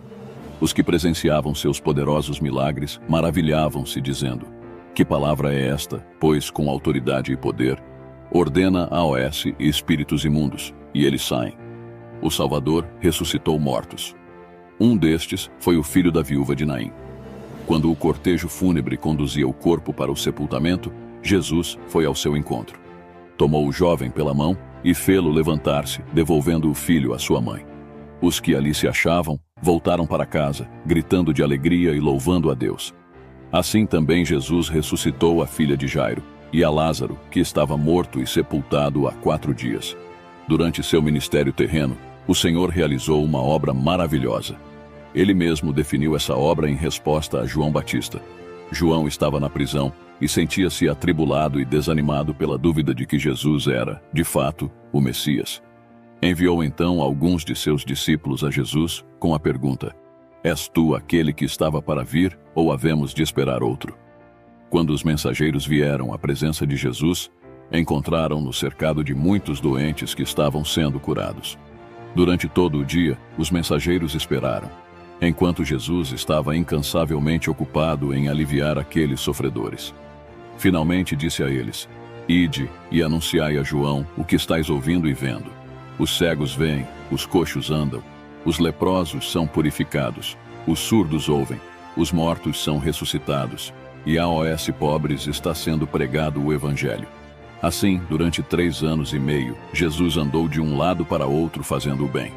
Os que presenciavam seus poderosos milagres maravilhavam-se, dizendo: Que palavra é esta, pois com autoridade e poder ordena e espíritos imundos, e eles saem. O Salvador ressuscitou mortos. Um destes foi o filho da viúva de Naim. Quando o cortejo fúnebre conduzia o corpo para o sepultamento, Jesus foi ao seu encontro. Tomou o jovem pela mão e fê-lo levantar-se, devolvendo o filho à sua mãe. Os que ali se achavam voltaram para casa, gritando de alegria e louvando a Deus. Assim também Jesus ressuscitou a filha de Jairo, e a Lázaro, que estava morto e sepultado há 4 dias. Durante seu ministério terreno, o Senhor realizou uma obra maravilhosa. Ele mesmo definiu essa obra em resposta a João Batista. João estava na prisão e sentia-se atribulado e desanimado pela dúvida de que Jesus era, de fato, o Messias. Enviou então alguns de seus discípulos a Jesus com a pergunta: És tu aquele que estava para vir, ou havemos de esperar outro? Quando os mensageiros vieram à presença de Jesus, encontraram-no cercado de muitos doentes que estavam sendo curados. Durante todo o dia, os mensageiros esperaram, enquanto Jesus estava incansavelmente ocupado em aliviar aqueles sofredores. Finalmente disse a eles: Ide e anunciai a João o que estáis ouvindo e vendo. Os cegos veem, os coxos andam, os leprosos são purificados, os surdos ouvem, os mortos são ressuscitados, e aos pobres está sendo pregado o Evangelho. Assim, durante 3 anos e meio, Jesus andou de um lado para outro fazendo o bem.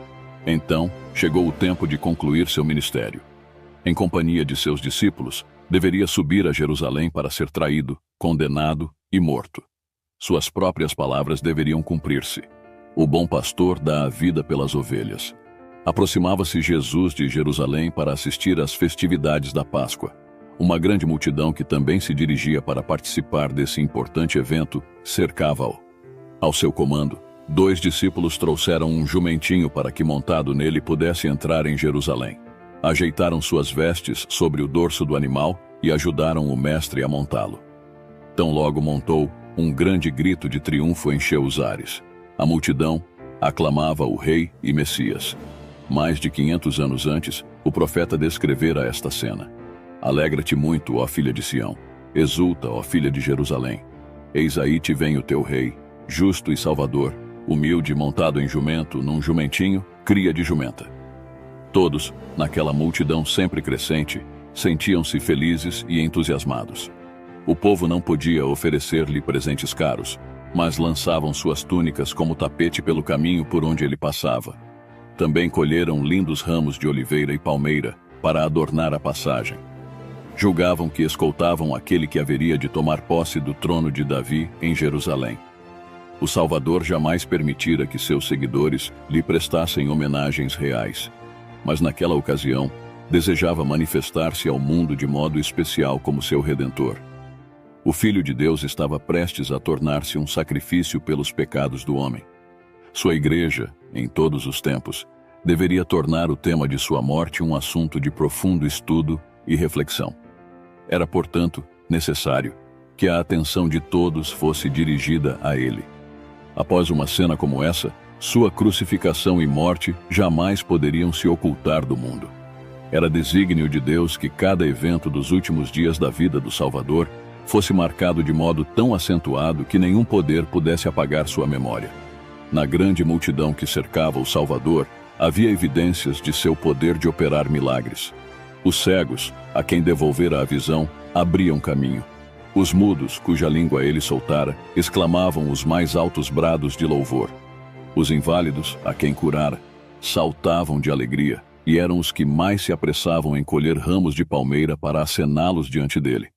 Então, chegou o tempo de concluir seu ministério. Em companhia de seus discípulos, deveria subir a Jerusalém para ser traído, condenado e morto. Suas próprias palavras deveriam cumprir-se. O bom pastor dá a vida pelas ovelhas. Aproximava-se Jesus de Jerusalém para assistir às festividades da Páscoa. Uma grande multidão que também se dirigia para participar desse importante evento cercava-o. Ao seu comando, 2 discípulos trouxeram um jumentinho para que montado nele pudesse entrar em Jerusalém. Ajeitaram suas vestes sobre o dorso do animal e ajudaram o mestre a montá-lo. Tão logo montou, um grande grito de triunfo encheu os ares. A multidão aclamava o Rei e Messias. Mais de 500 anos antes, o profeta descrevera esta cena. Alegra-te muito, ó filha de Sião. Exulta, ó filha de Jerusalém. Eis aí te vem o teu rei, justo e salvador, humilde, montado em jumento, num jumentinho, cria de jumenta. Todos, naquela multidão sempre crescente, sentiam-se felizes e entusiasmados. O povo não podia oferecer-lhe presentes caros, mas lançavam suas túnicas como tapete pelo caminho por onde ele passava. Também colheram lindos ramos de oliveira e palmeira para adornar a passagem. Julgavam que escoltavam aquele que haveria de tomar posse do trono de Davi em Jerusalém. O Salvador jamais permitira que seus seguidores lhe prestassem homenagens reais, mas naquela ocasião desejava manifestar-se ao mundo de modo especial como seu Redentor. O Filho de Deus estava prestes a tornar-se um sacrifício pelos pecados do homem. Sua igreja, em todos os tempos, deveria tornar o tema de sua morte um assunto de profundo estudo e reflexão. Era, portanto, necessário que a atenção de todos fosse dirigida a ele. Após uma cena como essa, sua crucificação e morte jamais poderiam se ocultar do mundo. Era desígnio de Deus que cada evento dos últimos dias da vida do Salvador fosse marcado de modo tão acentuado que nenhum poder pudesse apagar sua memória. Na grande multidão que cercava o Salvador, havia evidências de seu poder de operar milagres. Os cegos, a quem devolvera a visão, abriam caminho. Os mudos, cuja língua ele soltara, exclamavam os mais altos brados de louvor. Os inválidos, a quem curara, saltavam de alegria, e eram os que mais se apressavam em colher ramos de palmeira para acená-los diante dele.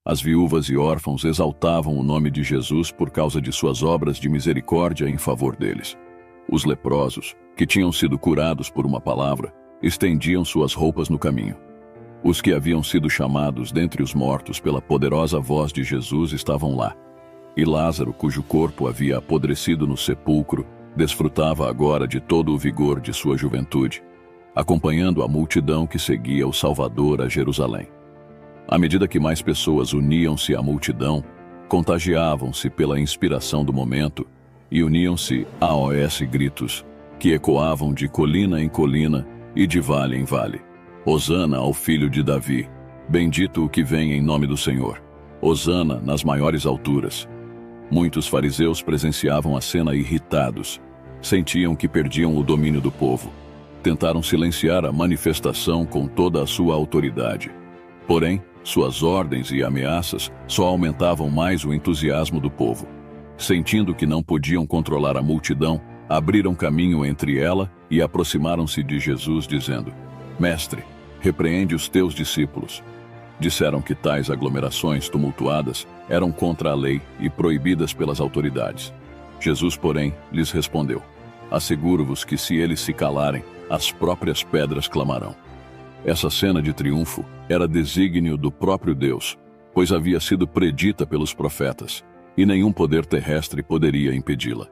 As viúvas e órfãos exaltavam o nome de Jesus por causa de suas obras de misericórdia em favor deles. Os leprosos, que tinham sido curados por uma palavra, estendiam suas roupas no caminho. Os que haviam sido chamados dentre os mortos pela poderosa voz de Jesus estavam lá. E Lázaro, cujo corpo havia apodrecido no sepulcro, desfrutava agora de todo o vigor de sua juventude, acompanhando a multidão que seguia o Salvador a Jerusalém. À medida que mais pessoas uniam-se à multidão, contagiavam-se pela inspiração do momento e uniam-se aos gritos, que ecoavam de colina em colina e de vale em vale. Hosana ao filho de Davi, bendito o que vem em nome do Senhor. Hosana nas maiores alturas. Muitos fariseus presenciavam a cena irritados. Sentiam que perdiam o domínio do povo. Tentaram silenciar a manifestação com toda a sua autoridade. Porém, suas ordens e ameaças só aumentavam mais o entusiasmo do povo. Sentindo que não podiam controlar a multidão, abriram caminho entre ela e aproximaram-se de Jesus, dizendo: Mestre, repreende os teus discípulos. Disseram que tais aglomerações tumultuadas eram contra a lei e proibidas pelas autoridades. Jesus, porém, lhes respondeu: asseguro-vos que se eles se calarem, as próprias pedras clamarão. Essa cena de triunfo era desígnio do próprio Deus, pois havia sido predita pelos profetas, e nenhum poder terrestre poderia impedi-la.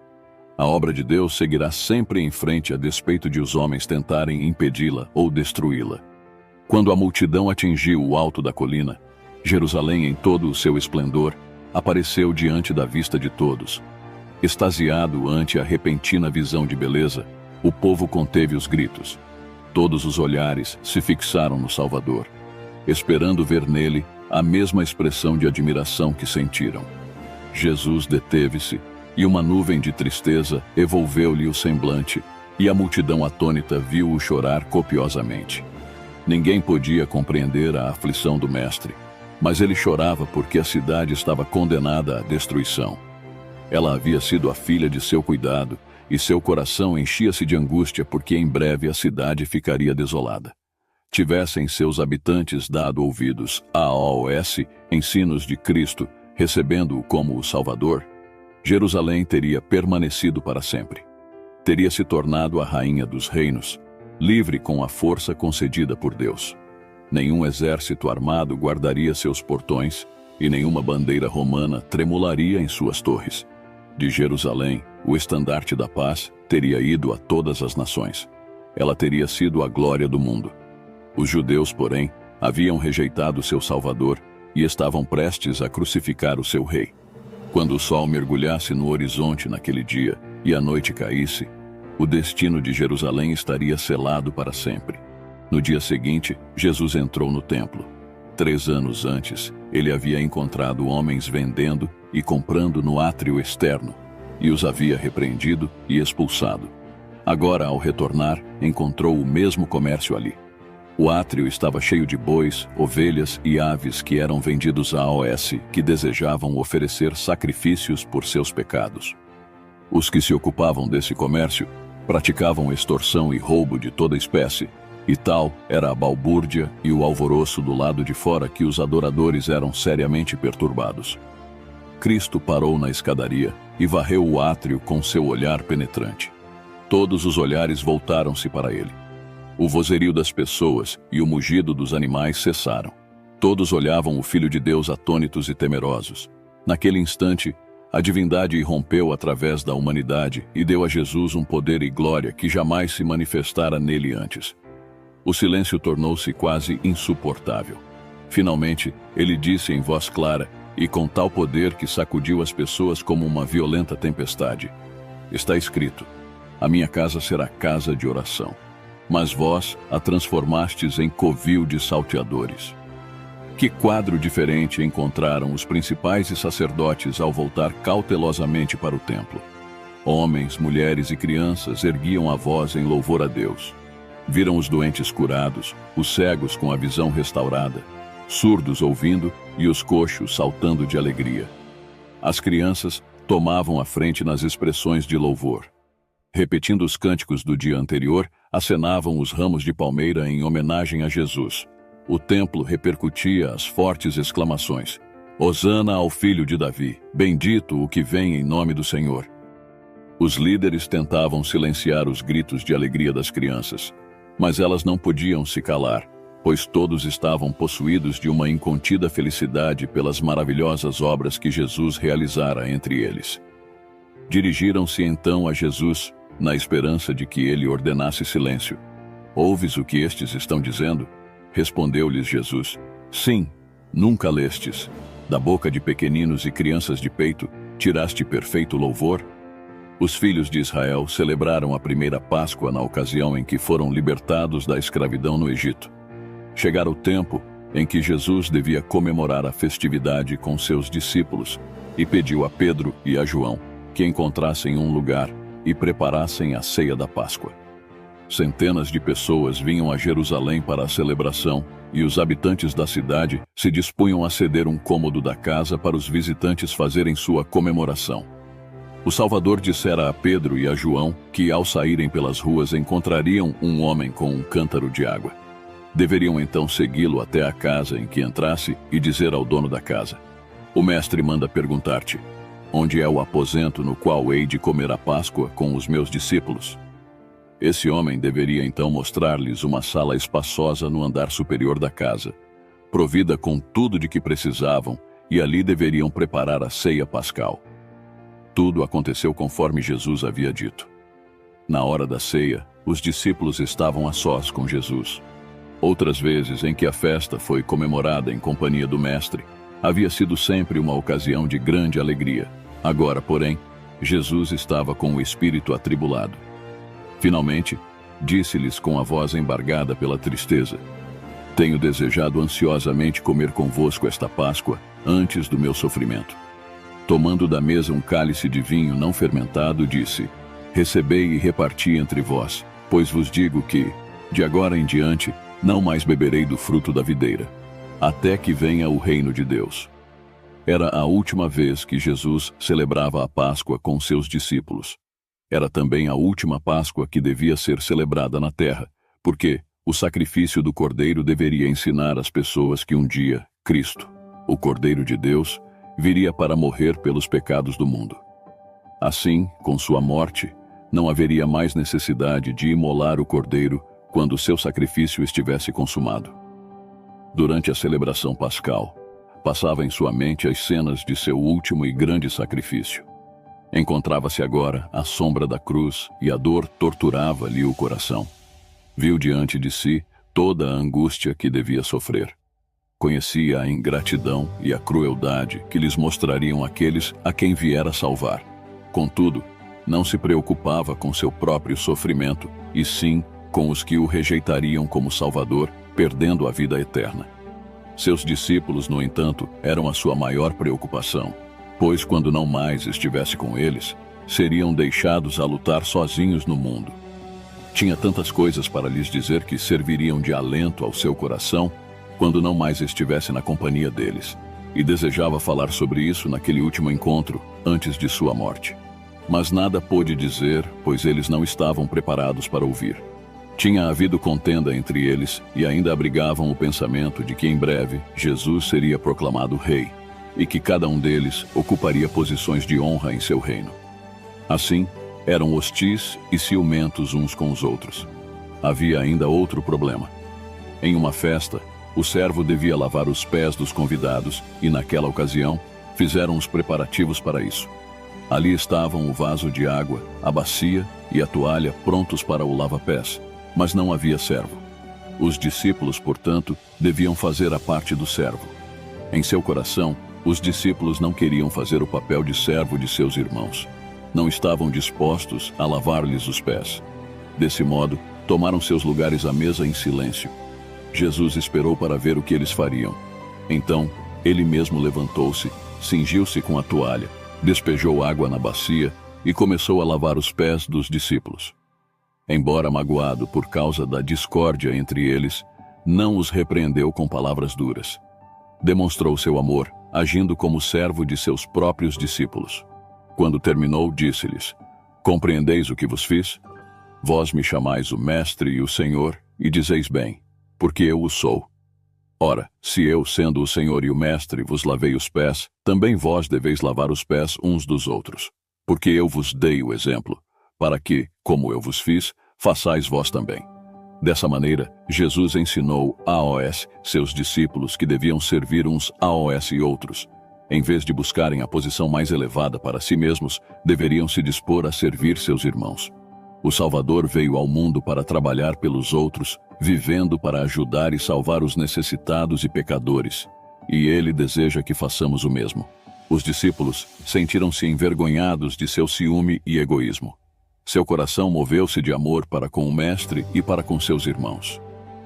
A obra de Deus seguirá sempre em frente a despeito de os homens tentarem impedi-la ou destruí-la. Quando a multidão atingiu o alto da colina, Jerusalém em todo o seu esplendor apareceu diante da vista de todos. Extasiado ante a repentina visão de beleza, o povo conteve os gritos. Todos os olhares se fixaram no Salvador, esperando ver nele a mesma expressão de admiração que sentiram. Jesus deteve-se, e uma nuvem de tristeza envolveu-lhe o semblante, e a multidão atônita viu-o chorar copiosamente. Ninguém podia compreender a aflição do mestre, mas ele chorava porque a cidade estava condenada à destruição. Ela havia sido a filha de seu cuidado, e seu coração enchia-se de angústia porque em breve a cidade ficaria desolada. Tivessem seus habitantes dado ouvidos aos ensinos de Cristo, recebendo-o como o Salvador, Jerusalém teria permanecido para sempre. Teria se tornado a rainha dos reinos, livre com a força concedida por Deus. Nenhum exército armado guardaria seus portões, e nenhuma bandeira romana tremularia em suas torres. De Jerusalém, o estandarte da paz teria ido a todas as nações. Ela teria sido a glória do mundo. Os judeus, porém, haviam rejeitado seu Salvador e estavam prestes a crucificar o seu rei. Quando o sol mergulhasse no horizonte naquele dia e a noite caísse, o destino de Jerusalém estaria selado para sempre. No dia seguinte, Jesus entrou no templo. 3 anos antes, ele havia encontrado homens vendendo e comprando no átrio externo, e os havia repreendido e expulsado. Agora, ao retornar, encontrou o mesmo comércio ali. O átrio estava cheio de bois, ovelhas e aves que eram vendidos aos que desejavam oferecer sacrifícios por seus pecados. Os que se ocupavam desse comércio praticavam extorsão e roubo de toda espécie, e tal era a balbúrdia e o alvoroço do lado de fora que os adoradores eram seriamente perturbados. Cristo parou na escadaria e varreu o átrio com seu olhar penetrante. Todos os olhares voltaram-se para ele. O vozerio das pessoas e o mugido dos animais cessaram. Todos olhavam o Filho de Deus atônitos e temerosos. Naquele instante, a divindade irrompeu através da humanidade e deu a Jesus um poder e glória que jamais se manifestara nele antes. O silêncio tornou-se quase insuportável. Finalmente, ele disse em voz clara e com tal poder que sacudiu as pessoas como uma violenta tempestade: está escrito, a minha casa será casa de oração, mas vós a transformastes em covil de salteadores. Que quadro diferente encontraram os principais e sacerdotes ao voltar cautelosamente para o templo. Homens, mulheres e crianças erguiam a voz em louvor a Deus. Viram os doentes curados, os cegos com a visão restaurada, surdos ouvindo e os coxos saltando de alegria. As crianças tomavam a frente nas expressões de louvor. Repetindo os cânticos do dia anterior, acenavam os ramos de palmeira em homenagem a Jesus. O templo repercutia as fortes exclamações: Hosana ao Filho de Davi, bendito o que vem em nome do Senhor. Os líderes tentavam silenciar os gritos de alegria das crianças, mas elas não podiam se calar, pois todos estavam possuídos de uma incontida felicidade pelas maravilhosas obras que Jesus realizara entre eles. Dirigiram-se então a Jesus, na esperança de que ele ordenasse silêncio. Ouves o que estes estão dizendo? Respondeu-lhes Jesus: sim, nunca lestes. Da boca de pequeninos e crianças de peito, tiraste perfeito louvor? Os filhos de Israel celebraram a primeira Páscoa na ocasião em que foram libertados da escravidão no Egito. Chegara o tempo em que Jesus devia comemorar a festividade com seus discípulos e pediu a Pedro e a João que encontrassem um lugar e preparassem a ceia da Páscoa. Centenas de pessoas vinham a Jerusalém para a celebração e os habitantes da cidade se dispunham a ceder um cômodo da casa para os visitantes fazerem sua comemoração. O Salvador dissera a Pedro e a João que, ao saírem pelas ruas, encontrariam um homem com um cântaro de água. Deveriam então segui-lo até a casa em que entrasse e dizer ao dono da casa: o mestre manda perguntar-te: onde é o aposento no qual hei de comer a Páscoa com os meus discípulos? Esse homem deveria então mostrar-lhes uma sala espaçosa no andar superior da casa, provida com tudo de que precisavam, e ali deveriam preparar a ceia pascal. Tudo aconteceu conforme Jesus havia dito. Na hora da ceia, os discípulos estavam a sós com Jesus. Outras vezes em que a festa foi comemorada em companhia do Mestre, havia sido sempre uma ocasião de grande alegria. Agora, porém, Jesus estava com o espírito atribulado. Finalmente, disse-lhes com a voz embargada pela tristeza: tenho desejado ansiosamente comer convosco esta Páscoa antes do meu sofrimento. Tomando da mesa um cálice de vinho não fermentado, disse: recebei e reparti entre vós, pois vos digo que, de agora em diante, não mais beberei do fruto da videira, até que venha o reino de Deus. Era a última vez que Jesus celebrava a Páscoa com seus discípulos. Era também a última Páscoa que devia ser celebrada na terra, porque o sacrifício do Cordeiro deveria ensinar às pessoas que um dia Cristo, o Cordeiro de Deus, viria para morrer pelos pecados do mundo. Assim, com sua morte, não haveria mais necessidade de imolar o Cordeiro quando seu sacrifício estivesse consumado. Durante a celebração pascal, passava em sua mente as cenas de seu último e grande sacrifício. Encontrava-se agora à sombra da cruz e a dor torturava-lhe o coração. Viu diante de si toda a angústia que devia sofrer. Conhecia a ingratidão e a crueldade que lhes mostrariam aqueles a quem viera salvar. Contudo, não se preocupava com seu próprio sofrimento, e sim com os que o rejeitariam como Salvador, perdendo a vida eterna. Seus discípulos, no entanto, eram a sua maior preocupação, pois quando não mais estivesse com eles, seriam deixados a lutar sozinhos no mundo. Tinha tantas coisas para lhes dizer que serviriam de alento ao seu coração quando não mais estivesse na companhia deles, e desejava falar sobre isso naquele último encontro, antes de sua morte. Mas nada pôde dizer, pois eles não estavam preparados para ouvir. Tinha havido contenda entre eles e ainda abrigavam o pensamento de que em breve Jesus seria proclamado rei e que cada um deles ocuparia posições de honra em seu reino. Assim, eram hostis e ciumentos uns com os outros. Havia ainda outro problema. Em uma festa, o servo devia lavar os pés dos convidados e, naquela ocasião, fizeram os preparativos para isso. Ali estavam o vaso de água, a bacia e a toalha prontos para o lava-pés, mas não havia servo. Os discípulos, portanto, deviam fazer a parte do servo. Em seu coração, os discípulos não queriam fazer o papel de servo de seus irmãos. Não estavam dispostos a lavar-lhes os pés. Desse modo, tomaram seus lugares à mesa em silêncio. Jesus esperou para ver o que eles fariam. Então, ele mesmo levantou-se, cingiu-se com a toalha, despejou água na bacia e começou a lavar os pés dos discípulos. Embora magoado por causa da discórdia entre eles, não os repreendeu com palavras duras. Demonstrou seu amor, agindo como servo de seus próprios discípulos. Quando terminou, disse-lhes: compreendeis o que vos fiz? Vós me chamais o Mestre e o Senhor, e dizeis bem, porque eu o sou. Ora, se eu, sendo o Senhor e o Mestre, vos lavei os pés, também vós deveis lavar os pés uns dos outros. Porque eu vos dei o exemplo, para que, como eu vos fiz, façais vós também. Dessa maneira, Jesus ensinou aos seus discípulos que deviam servir uns aos outros. Em vez de buscarem a posição mais elevada para si mesmos, deveriam se dispor a servir seus irmãos. O Salvador veio ao mundo para trabalhar pelos outros, vivendo para ajudar e salvar os necessitados e pecadores, e ele deseja que façamos o mesmo. Os discípulos sentiram-se envergonhados de seu ciúme e egoísmo. Seu coração moveu-se de amor para com o Mestre e para com seus irmãos.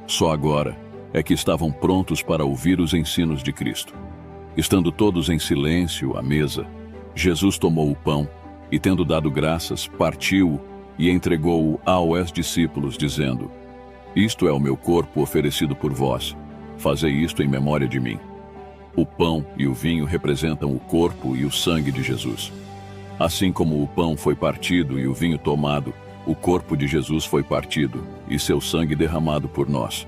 Só agora é que estavam prontos para ouvir os ensinos de Cristo. Estando todos em silêncio à mesa, Jesus tomou o pão e, tendo dado graças, partiu-o e entregou-o aos discípulos, dizendo: isto é o meu corpo oferecido por vós. Fazei isto em memória de mim. O pão e o vinho representam o corpo e o sangue de Jesus. Assim como o pão foi partido e o vinho tomado, o corpo de Jesus foi partido e seu sangue derramado por nós.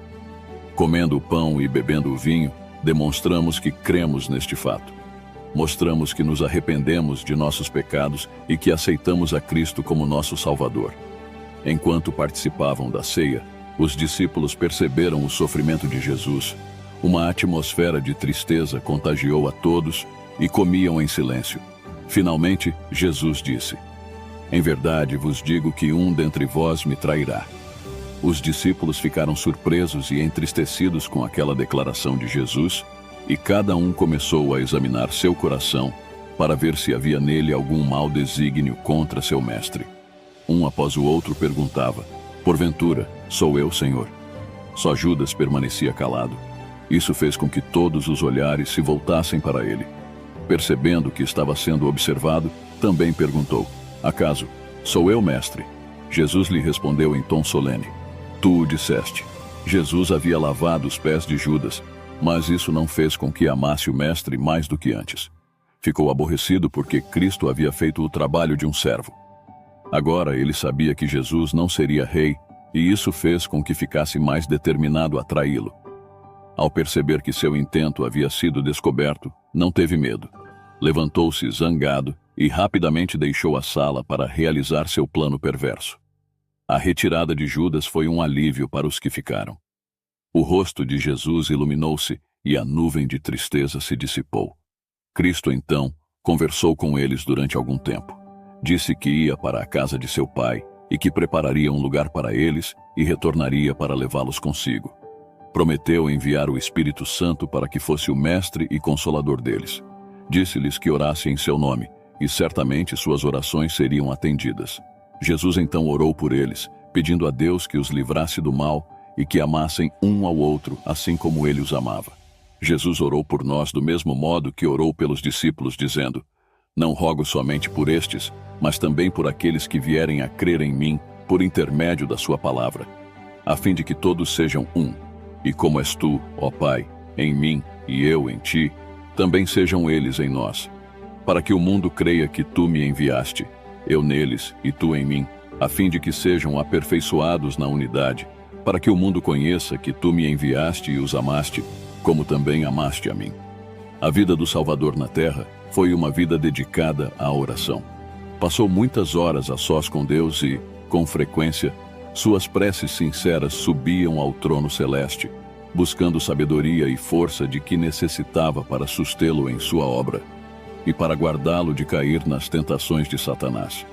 Comendo o pão e bebendo o vinho, demonstramos que cremos neste fato. Mostramos que nos arrependemos de nossos pecados e que aceitamos a Cristo como nosso Salvador. Enquanto participavam da ceia, os discípulos perceberam o sofrimento de Jesus. Uma atmosfera de tristeza contagiou a todos e comiam em silêncio. Finalmente, Jesus disse: "Em verdade vos digo que um dentre vós me trairá." Os discípulos ficaram surpresos e entristecidos com aquela declaração de Jesus, e cada um começou a examinar seu coração para ver se havia nele algum mau desígnio contra seu mestre. Um após o outro perguntava: "Porventura, sou eu, Senhor?" Só Judas permanecia calado. Isso fez com que todos os olhares se voltassem para ele. Percebendo que estava sendo observado, também perguntou: "Acaso, sou eu, mestre?" Jesus lhe respondeu em tom solene: "Tu o disseste." Jesus havia lavado os pés de Judas, mas isso não fez com que amasse o mestre mais do que antes. Ficou aborrecido porque Cristo havia feito o trabalho de um servo. Agora ele sabia que Jesus não seria rei, e isso fez com que ficasse mais determinado a traí-lo. Ao perceber que seu intento havia sido descoberto, não teve medo. Levantou-se zangado e rapidamente deixou a sala para realizar seu plano perverso. A retirada de Judas foi um alívio para os que ficaram. O rosto de Jesus iluminou-se e a nuvem de tristeza se dissipou. Cristo, então, conversou com eles durante algum tempo. Disse que ia para a casa de seu pai e que prepararia um lugar para eles e retornaria para levá-los consigo. Prometeu enviar o Espírito Santo para que fosse o mestre e consolador deles. Disse-lhes que orassem em seu nome, e certamente suas orações seriam atendidas. Jesus então orou por eles, pedindo a Deus que os livrasse do mal e que amassem um ao outro, assim como ele os amava. Jesus orou por nós do mesmo modo que orou pelos discípulos, dizendo: "Não rogo somente por estes, mas também por aqueles que vierem a crer em mim, por intermédio da sua palavra, a fim de que todos sejam um. E como és tu, ó Pai, em mim e eu em ti, também sejam eles em nós, para que o mundo creia que tu me enviaste, eu neles e tu em mim, a fim de que sejam aperfeiçoados na unidade, para que o mundo conheça que tu me enviaste e os amaste, como também amaste a mim." A vida do Salvador na terra foi uma vida dedicada à oração. Passou muitas horas a sós com Deus e, com frequência, suas preces sinceras subiam ao trono celeste, buscando sabedoria e força de que necessitava para sustê-lo em sua obra e para guardá-lo de cair nas tentações de Satanás.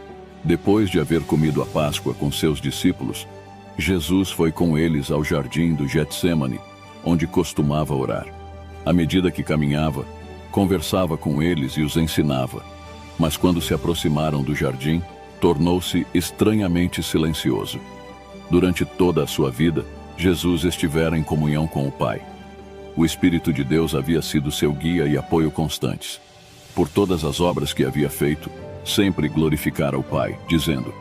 Depois de haver comido a Páscoa com seus discípulos, Jesus foi com eles ao jardim do Getsêmani, onde costumava orar. À medida que caminhava, conversava com eles e os ensinava. Mas quando se aproximaram do jardim, tornou-se estranhamente silencioso. Durante toda a sua vida, Jesus estivera em comunhão com o Pai. O Espírito de Deus havia sido seu guia e apoio constantes. Por todas as obras que havia feito, sempre glorificara o Pai, dizendo: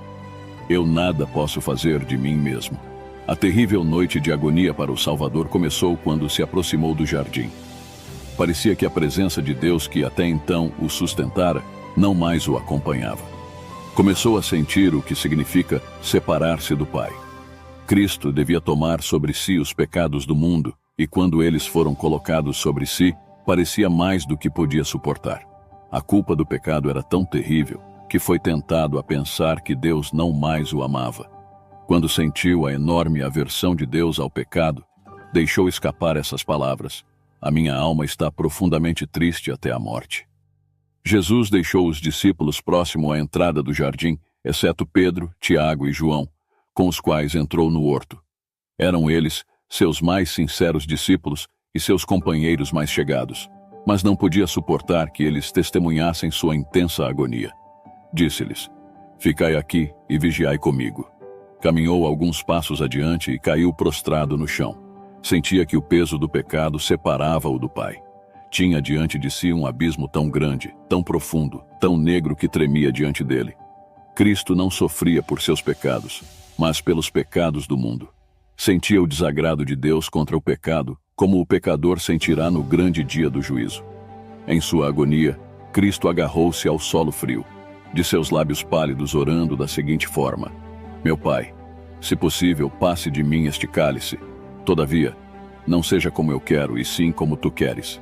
"Eu nada posso fazer de mim mesmo." A terrível noite de agonia para o Salvador começou quando se aproximou do jardim. Parecia que a presença de Deus que até então o sustentara, não mais o acompanhava. Começou a sentir o que significa separar-se do Pai. Cristo devia tomar sobre si os pecados do mundo, e quando eles foram colocados sobre si, parecia mais do que podia suportar. A culpa do pecado era tão terrível que foi tentado a pensar que Deus não mais o amava. Quando sentiu a enorme aversão de Deus ao pecado, deixou escapar essas palavras: "A minha alma está profundamente triste até a morte." Jesus deixou os discípulos próximo à entrada do jardim, exceto Pedro, Tiago e João, com os quais entrou no horto. Eram eles seus mais sinceros discípulos e seus companheiros mais chegados, mas não podia suportar que eles testemunhassem sua intensa agonia. Disse-lhes: "Ficai aqui e vigiai comigo." Caminhou alguns passos adiante e caiu prostrado no chão. Sentia que o peso do pecado separava-o do Pai. Tinha diante de si um abismo tão grande, tão profundo, tão negro que tremia diante dele. Cristo não sofria por seus pecados, mas pelos pecados do mundo. Sentia o desagrado de Deus contra o pecado, como o pecador sentirá no grande dia do juízo. Em sua agonia, Cristo agarrou-se ao solo frio, de seus lábios pálidos orando da seguinte forma: "Meu Pai, se possível, passe de mim este cálice. Todavia, não seja como eu quero, e sim como tu queres.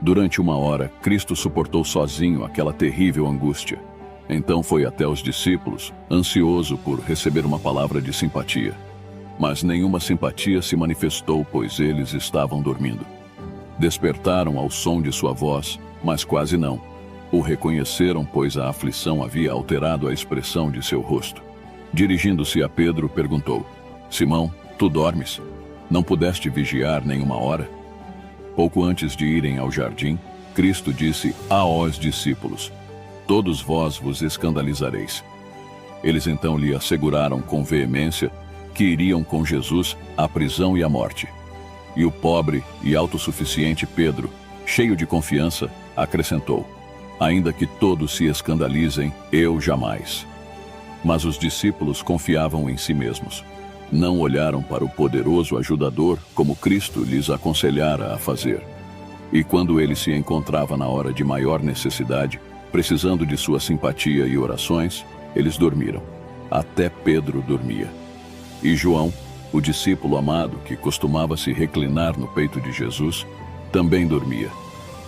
Durante 1 hora, Cristo suportou sozinho aquela terrível angústia. Então foi até os discípulos, ansioso por receber uma palavra de simpatia. Mas nenhuma simpatia se manifestou, pois eles estavam dormindo. Despertaram ao som de sua voz, mas quase não. O reconheceram, pois a aflição havia alterado a expressão de seu rosto. Dirigindo-se a Pedro, perguntou: Simão, tu dormes? Não pudeste vigiar nem 1 hora? Pouco antes de irem ao jardim, Cristo disse aos discípulos: Todos vós vos escandalizareis. Eles então lhe asseguraram com veemência que iriam com Jesus à prisão e à morte. E o pobre e autossuficiente Pedro, cheio de confiança, acrescentou: Ainda que todos se escandalizem, eu jamais. Mas os discípulos confiavam em si mesmos. Não olharam para o poderoso ajudador como Cristo lhes aconselhara a fazer. E quando ele se encontrava na hora de maior necessidade, precisando de sua simpatia e orações, eles dormiram. Até Pedro dormia. E João, o discípulo amado que costumava se reclinar no peito de Jesus, também dormia.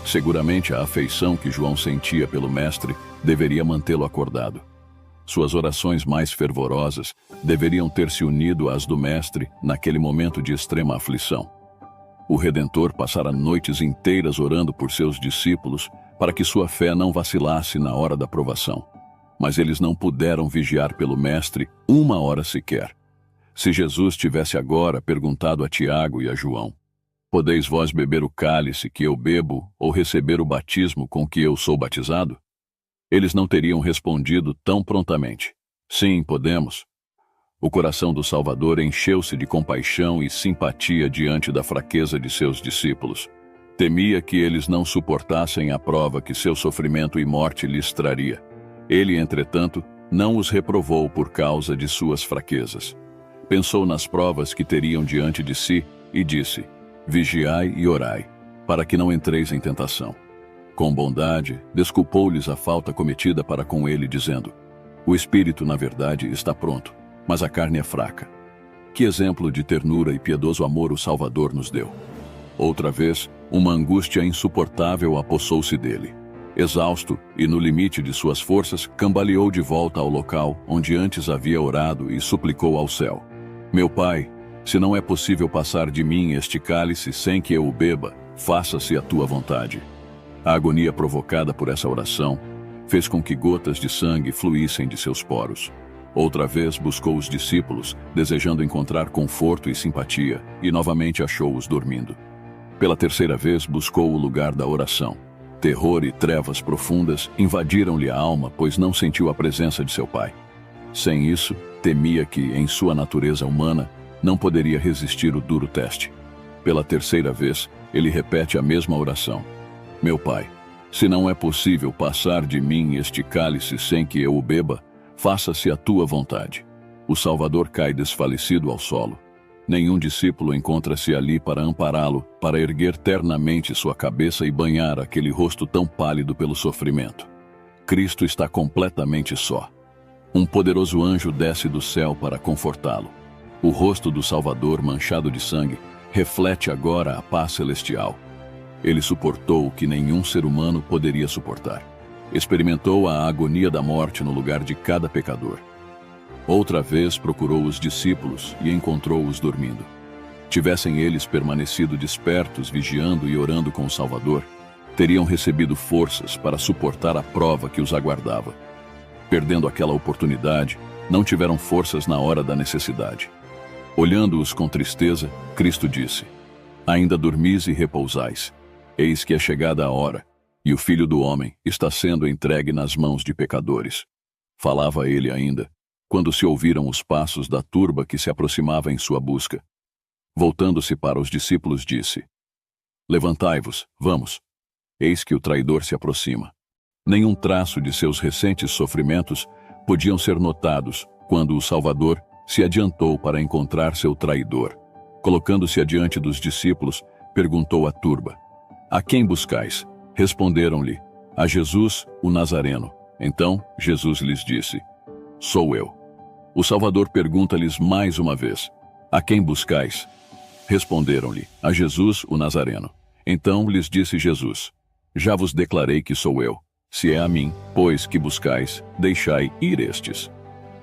Seguramente a afeição que João sentia pelo Mestre deveria mantê-lo acordado. Suas orações mais fervorosas deveriam ter se unido às do Mestre naquele momento de extrema aflição. O Redentor passara noites inteiras orando por seus discípulos para que sua fé não vacilasse na hora da provação. Mas eles não puderam vigiar pelo Mestre 1 hora sequer. Se Jesus tivesse agora perguntado a Tiago e a João: Podeis vós beber o cálice que eu bebo ou receber o batismo com que eu sou batizado? Eles não teriam respondido tão prontamente: Sim, podemos. O coração do Salvador encheu-se de compaixão e simpatia diante da fraqueza de seus discípulos. Temia que eles não suportassem a prova que seu sofrimento e morte lhes traria. Ele, entretanto, não os reprovou por causa de suas fraquezas. Pensou nas provas que teriam diante de si e disse: Vigiai e orai, para que não entreis em tentação. Com bondade, desculpou-lhes a falta cometida para com ele, dizendo: O espírito, na verdade, está pronto, mas a carne é fraca. Que exemplo de ternura e piedoso amor o Salvador nos deu! Outra vez, uma angústia insuportável apossou-se dele. Exausto e no limite de suas forças, cambaleou de volta ao local onde antes havia orado e suplicou ao céu: Meu Pai, se não é possível passar de mim este cálice sem que eu o beba, faça-se a tua vontade. A agonia provocada por essa oração fez com que gotas de sangue fluíssem de seus poros. Outra vez buscou os discípulos, desejando encontrar conforto e simpatia, e novamente achou-os dormindo. Pela terceira vez buscou o lugar da oração. Terror e trevas profundas invadiram-lhe a alma, pois não sentiu a presença de seu Pai. Sem isso, temia que, em sua natureza humana, não poderia resistir o duro teste. Pela terceira vez, ele repete a mesma oração: Meu Pai, se não é possível passar de mim este cálice sem que eu o beba, faça-se a tua vontade. O Salvador cai desfalecido ao solo. Nenhum discípulo encontra-se ali para ampará-lo, para erguer ternamente sua cabeça e banhar aquele rosto tão pálido pelo sofrimento. Cristo está completamente só. Um poderoso anjo desce do céu para confortá-lo. O rosto do Salvador, manchado de sangue, reflete agora a paz celestial. Ele suportou o que nenhum ser humano poderia suportar. Experimentou a agonia da morte no lugar de cada pecador. Outra vez procurou os discípulos e encontrou-os dormindo. Tivessem eles permanecido despertos, vigiando e orando com o Salvador, teriam recebido forças para suportar a prova que os aguardava. Perdendo aquela oportunidade, não tiveram forças na hora da necessidade. Olhando-os com tristeza, Cristo disse: Ainda dormis e repousais. Eis que é chegada a hora, e o Filho do Homem está sendo entregue nas mãos de pecadores. Falava ele ainda, quando se ouviram os passos da turba que se aproximava em sua busca. Voltando-se para os discípulos, disse: Levantai-vos, vamos. Eis que o traidor se aproxima. Nenhum traço de seus recentes sofrimentos podiam ser notados quando o Salvador se adiantou para encontrar seu traidor. Colocando-se adiante dos discípulos, perguntou à turba: A quem buscais? Responderam-lhe: A Jesus, o Nazareno. Então Jesus lhes disse: Sou eu. O Salvador pergunta-lhes mais uma vez: A quem buscais? Responderam-lhe: a Jesus, o Nazareno. Então lhes disse Jesus: já vos declarei que sou eu. Se é a mim, pois, que buscais, deixai ir estes.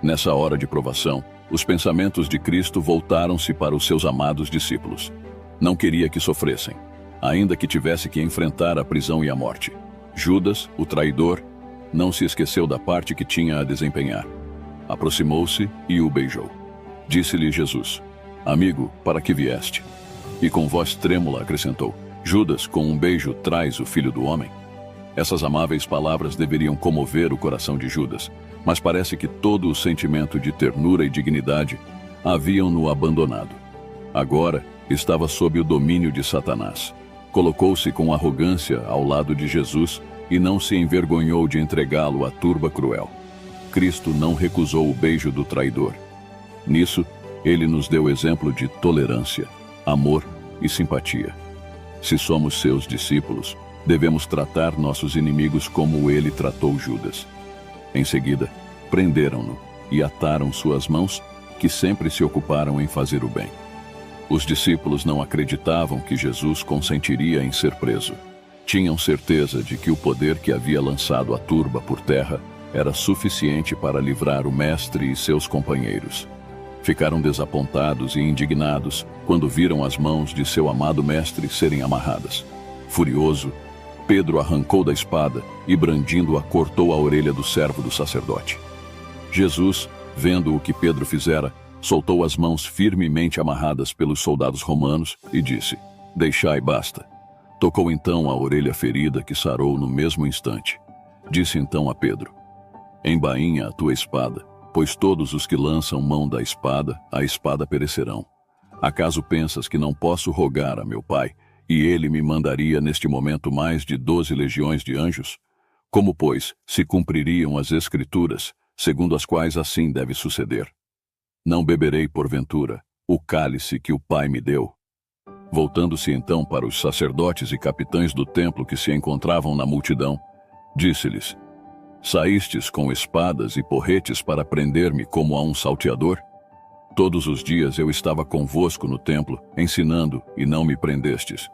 Nessa hora de provação, os pensamentos de Cristo voltaram-se para os seus amados discípulos. Não queria que sofressem, ainda que tivesse que enfrentar a prisão e a morte. Judas, o traidor, não se esqueceu da parte que tinha a desempenhar. Aproximou-se e o beijou. Disse-lhe Jesus: amigo, para que vieste? E com voz trêmula acrescentou: Judas, com um beijo traz o Filho do Homem? Essas amáveis palavras deveriam comover o coração de Judas, mas parece que todo o sentimento de ternura e dignidade haviam-no abandonado. Agora estava sob o domínio de Satanás. Colocou-se com arrogância ao lado de Jesus e não se envergonhou de entregá-lo à turba cruel. Cristo não recusou o beijo do traidor. Nisso, ele nos deu exemplo de tolerância, amor e simpatia. Se somos seus discípulos, devemos tratar nossos inimigos como ele tratou Judas. Em seguida, prenderam-no e ataram suas mãos, que sempre se ocuparam em fazer o bem. Os discípulos não acreditavam que Jesus consentiria em ser preso. Tinham certeza de que o poder que havia lançado a turba por terra era suficiente para livrar o mestre e seus companheiros. Ficaram desapontados e indignados quando viram as mãos de seu amado mestre serem amarradas. Furioso, Pedro arrancou da espada e, brandindo-a, cortou a orelha do servo do sacerdote. Jesus, vendo o que Pedro fizera, soltou as mãos firmemente amarradas pelos soldados romanos e disse: deixai, basta. Tocou então a orelha ferida, que sarou no mesmo instante. Disse então a Pedro: embainha a tua espada, pois todos os que lançam mão da espada, a espada perecerão. Acaso pensas que não posso rogar a meu Pai, e ele me mandaria neste momento mais de 12 legiões de anjos? Como, pois, se cumpririam as Escrituras, segundo as quais assim deve suceder? Não beberei, porventura, o cálice que o Pai me deu? Voltando-se então para os sacerdotes e capitães do templo que se encontravam na multidão, disse-lhes: saístes com espadas e porretes para prender-me como a um salteador? Todos os dias eu estava convosco no templo, ensinando, e não me prendestes.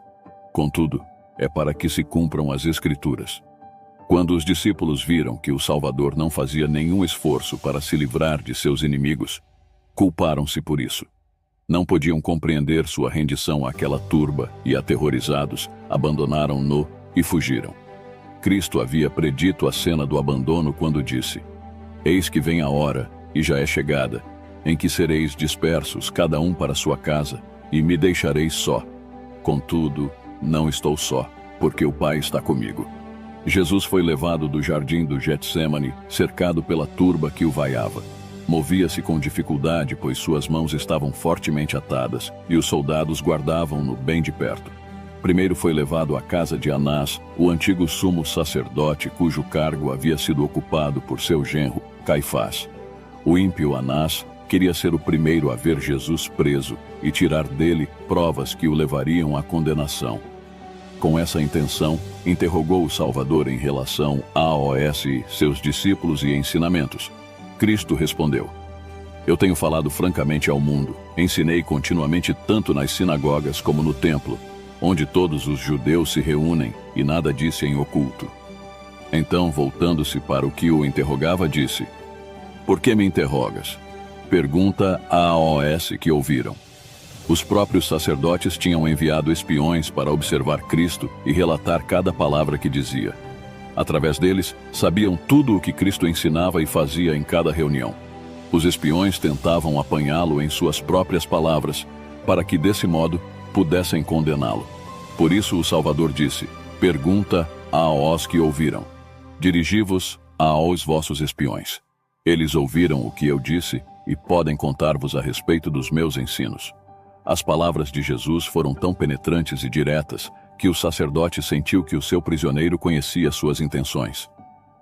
Contudo, é para que se cumpram as Escrituras. Quando os discípulos viram que o Salvador não fazia nenhum esforço para se livrar de seus inimigos, culparam-se por isso. Não podiam compreender sua rendição àquela turba e, aterrorizados, abandonaram-no e fugiram. Cristo havia predito a cena do abandono quando disse: eis que vem a hora, e já é chegada, em que sereis dispersos, cada um para sua casa, e me deixareis só. Contudo, não estou só, porque o Pai está comigo. Jesus foi levado do jardim do Getsêmani, cercado pela turba que o vaiava. Movia-se com dificuldade, pois suas mãos estavam fortemente atadas, e os soldados guardavam-no bem de perto. Primeiro foi levado à casa de Anás, o antigo sumo sacerdote, cujo cargo havia sido ocupado por seu genro, Caifás. O ímpio Anás queria ser o primeiro a ver Jesus preso e tirar dele provas que o levariam à condenação. Com essa intenção, interrogou o Salvador em relação a AOS, seus discípulos e ensinamentos. Cristo respondeu: eu tenho falado francamente ao mundo, ensinei continuamente tanto nas sinagogas como no templo, onde todos os judeus se reúnem, e nada disse em oculto. Então, voltando-se para o que o interrogava, disse: por que me interrogas? Pergunta a AOS que ouviram. Os próprios sacerdotes tinham enviado espiões para observar Cristo e relatar cada palavra que dizia. Através deles, sabiam tudo o que Cristo ensinava e fazia em cada reunião. Os espiões tentavam apanhá-lo em suas próprias palavras, para que, desse modo, pudessem condená-lo. Por isso o Salvador disse: pergunta aos que ouviram. Dirigi-vos aos vossos espiões. Eles ouviram o que eu disse e podem contar-vos a respeito dos meus ensinos. As palavras de Jesus foram tão penetrantes e diretas que o sacerdote sentiu que o seu prisioneiro conhecia suas intenções.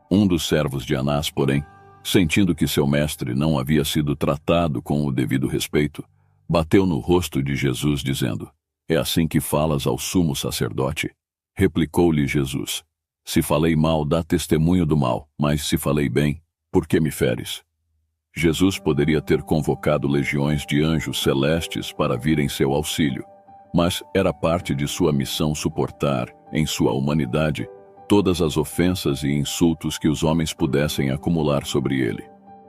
Um dos servos de Anás, porém, sentindo que seu mestre não havia sido tratado com o devido respeito, bateu no rosto de Jesus, dizendo: é assim que falas ao sumo sacerdote? Replicou-lhe Jesus: se falei mal, dá testemunho do mal, mas se falei bem, por que me feres? Jesus poderia ter convocado legiões de anjos celestes para vir em seu auxílio, mas era parte de sua missão suportar, em sua humanidade, todas as ofensas e insultos que os homens pudessem acumular sobre ele.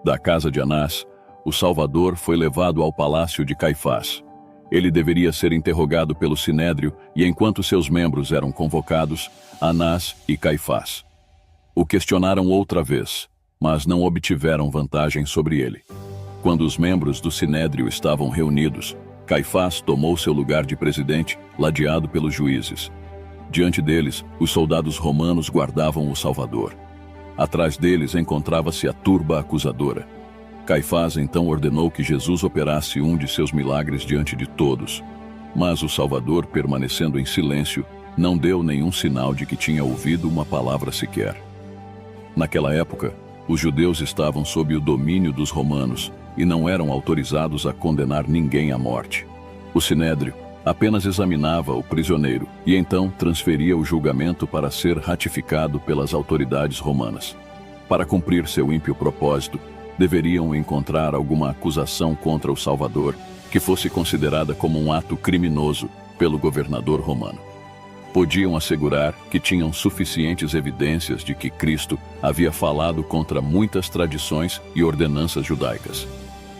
Da casa de Anás, o Salvador foi levado ao palácio de Caifás. Ele deveria ser interrogado pelo Sinédrio e, enquanto seus membros eram convocados, Anás e Caifás o questionaram outra vez, mas não obtiveram vantagem sobre ele. Quando os membros do Sinédrio estavam reunidos, Caifás tomou seu lugar de presidente, ladeado pelos juízes. Diante deles, os soldados romanos guardavam o Salvador. Atrás deles encontrava-se a turba acusadora. Caifás então ordenou que Jesus operasse um de seus milagres diante de todos. Mas o Salvador, permanecendo em silêncio, não deu nenhum sinal de que tinha ouvido uma palavra sequer. Naquela época, os judeus estavam sob o domínio dos romanos e não eram autorizados a condenar ninguém à morte. O Sinédrio apenas examinava o prisioneiro e então transferia o julgamento para ser ratificado pelas autoridades romanas. Para cumprir seu ímpio propósito, deveriam encontrar alguma acusação contra o Salvador que fosse considerada como um ato criminoso pelo governador romano. Podiam assegurar que tinham suficientes evidências de que Cristo havia falado contra muitas tradições e ordenanças judaicas.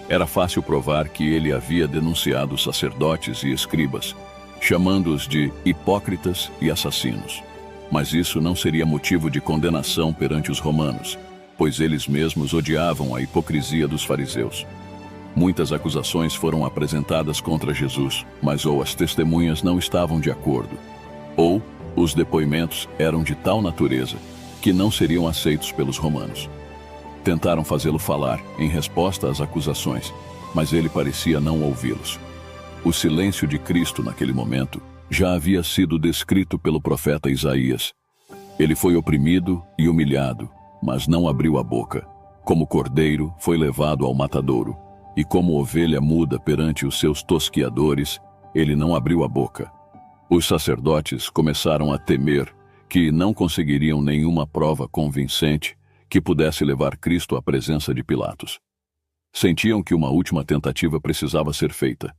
Era fácil provar que ele havia denunciado os sacerdotes e escribas, chamando-os de hipócritas e assassinos. Mas isso não seria motivo de condenação perante os romanos, pois eles mesmos odiavam a hipocrisia dos fariseus. Muitas acusações foram apresentadas contra Jesus, mas ou as testemunhas não estavam de acordo, ou os depoimentos eram de tal natureza que não seriam aceitos pelos romanos. Tentaram fazê-lo falar em resposta às acusações, mas ele parecia não ouvi-los. O silêncio de Cristo naquele momento já havia sido descrito pelo profeta Isaías. Ele foi oprimido e humilhado, mas não abriu a boca. Como cordeiro, foi levado ao matadouro, e como ovelha muda perante os seus tosquiadores, ele não abriu a boca. Os sacerdotes começaram a temer que não conseguiriam nenhuma prova convincente que pudesse levar Cristo à presença de Pilatos. Sentiam que uma última tentativa precisava ser feita.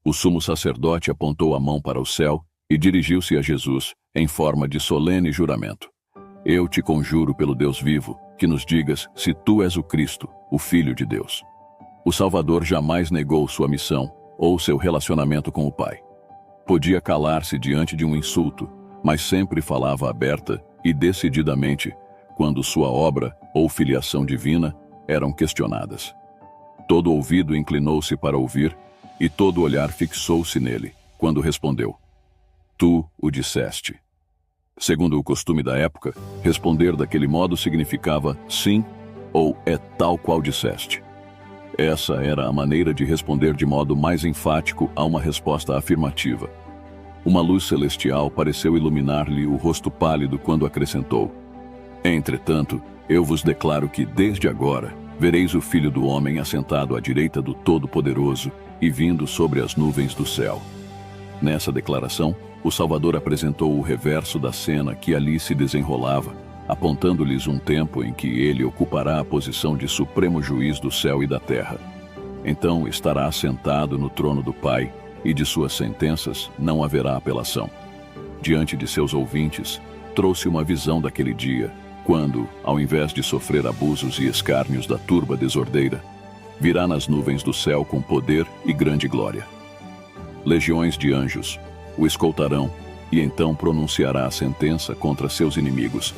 O sumo sacerdote apontou a mão para o céu e dirigiu-se a Jesus em forma de solene juramento. Eu te conjuro pelo Deus vivo, que nos digas se tu és o Cristo, o Filho de Deus. O Salvador jamais negou sua missão ou seu relacionamento com o Pai. Podia calar-se diante de um insulto, mas sempre falava aberta e decididamente quando sua obra ou filiação divina eram questionadas. Todo ouvido inclinou-se para ouvir e todo olhar fixou-se nele quando respondeu: Tu o disseste. Segundo o costume da época, responder daquele modo significava sim ou é tal qual disseste. Essa era a maneira de responder de modo mais enfático a uma resposta afirmativa. Uma luz celestial pareceu iluminar-lhe o rosto pálido quando acrescentou: Entretanto, eu vos declaro que desde agora vereis o Filho do Homem assentado à direita do Todo-Poderoso e vindo sobre as nuvens do céu. Nessa declaração, o Salvador apresentou o reverso da cena que ali se desenrolava, apontando-lhes um tempo em que ele ocupará a posição de supremo juiz do céu e da terra. Então estará assentado no trono do Pai, e de suas sentenças não haverá apelação. Diante de seus ouvintes, trouxe uma visão daquele dia, quando, ao invés de sofrer abusos e escárnios da turba desordeira, virá nas nuvens do céu com poder e grande glória. Legiões de anjos o escoltarão, e então pronunciará a sentença contra seus inimigos,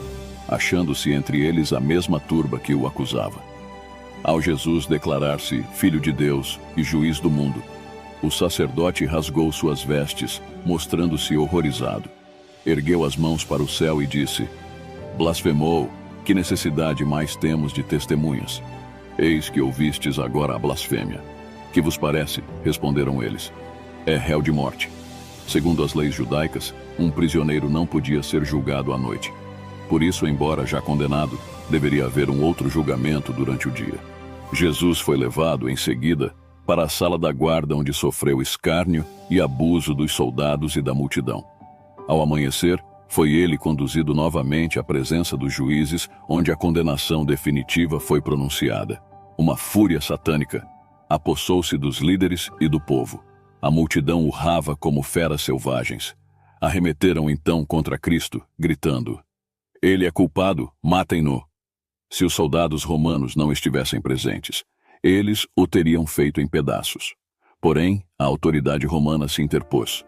achando-se entre eles a mesma turba que o acusava. Ao Jesus declarar-se Filho de Deus e Juiz do mundo, o sacerdote rasgou suas vestes, mostrando-se horrorizado. Ergueu as mãos para o céu e disse: Blasfemou, que necessidade mais temos de testemunhas? Eis que ouvistes agora a blasfêmia. Que vos parece? Responderam eles. É réu de morte. Segundo as leis judaicas, um prisioneiro não podia ser julgado à noite. Por isso, embora já condenado, deveria haver um outro julgamento durante o dia. Jesus foi levado, em seguida, para a sala da guarda onde sofreu escárnio e abuso dos soldados e da multidão. Ao amanhecer, foi ele conduzido novamente à presença dos juízes, onde a condenação definitiva foi pronunciada. Uma fúria satânica apossou-se dos líderes e do povo. A multidão urrava como feras selvagens. Arremeteram então contra Cristo, gritando: "Ele é culpado, matem-no!" Se os soldados romanos não estivessem presentes, eles o teriam feito em pedaços. Porém, a autoridade romana se interpôs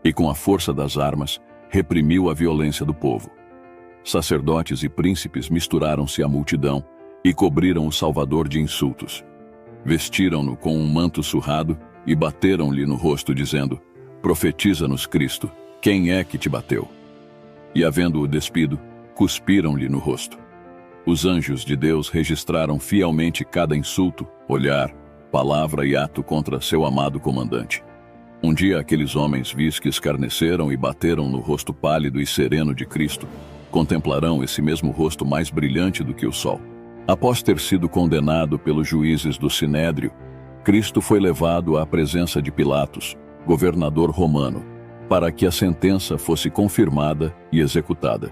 e, com a força das armas, reprimiu a violência do povo. Sacerdotes e príncipes misturaram-se à multidão e cobriram o Salvador de insultos. Vestiram-no com um manto surrado e bateram-lhe no rosto, dizendo: "Profetiza-nos, Cristo, quem é que te bateu?" E, havendo-o despido, cuspiram-lhe no rosto. Os anjos de Deus registraram fielmente cada insulto, olhar, palavra e ato contra seu amado comandante. Um dia aqueles homens vis que escarneceram e bateram no rosto pálido e sereno de Cristo, contemplarão esse mesmo rosto mais brilhante do que o sol. Após ter sido condenado pelos juízes do Sinédrio, Cristo foi levado à presença de Pilatos, governador romano, para que a sentença fosse confirmada e executada.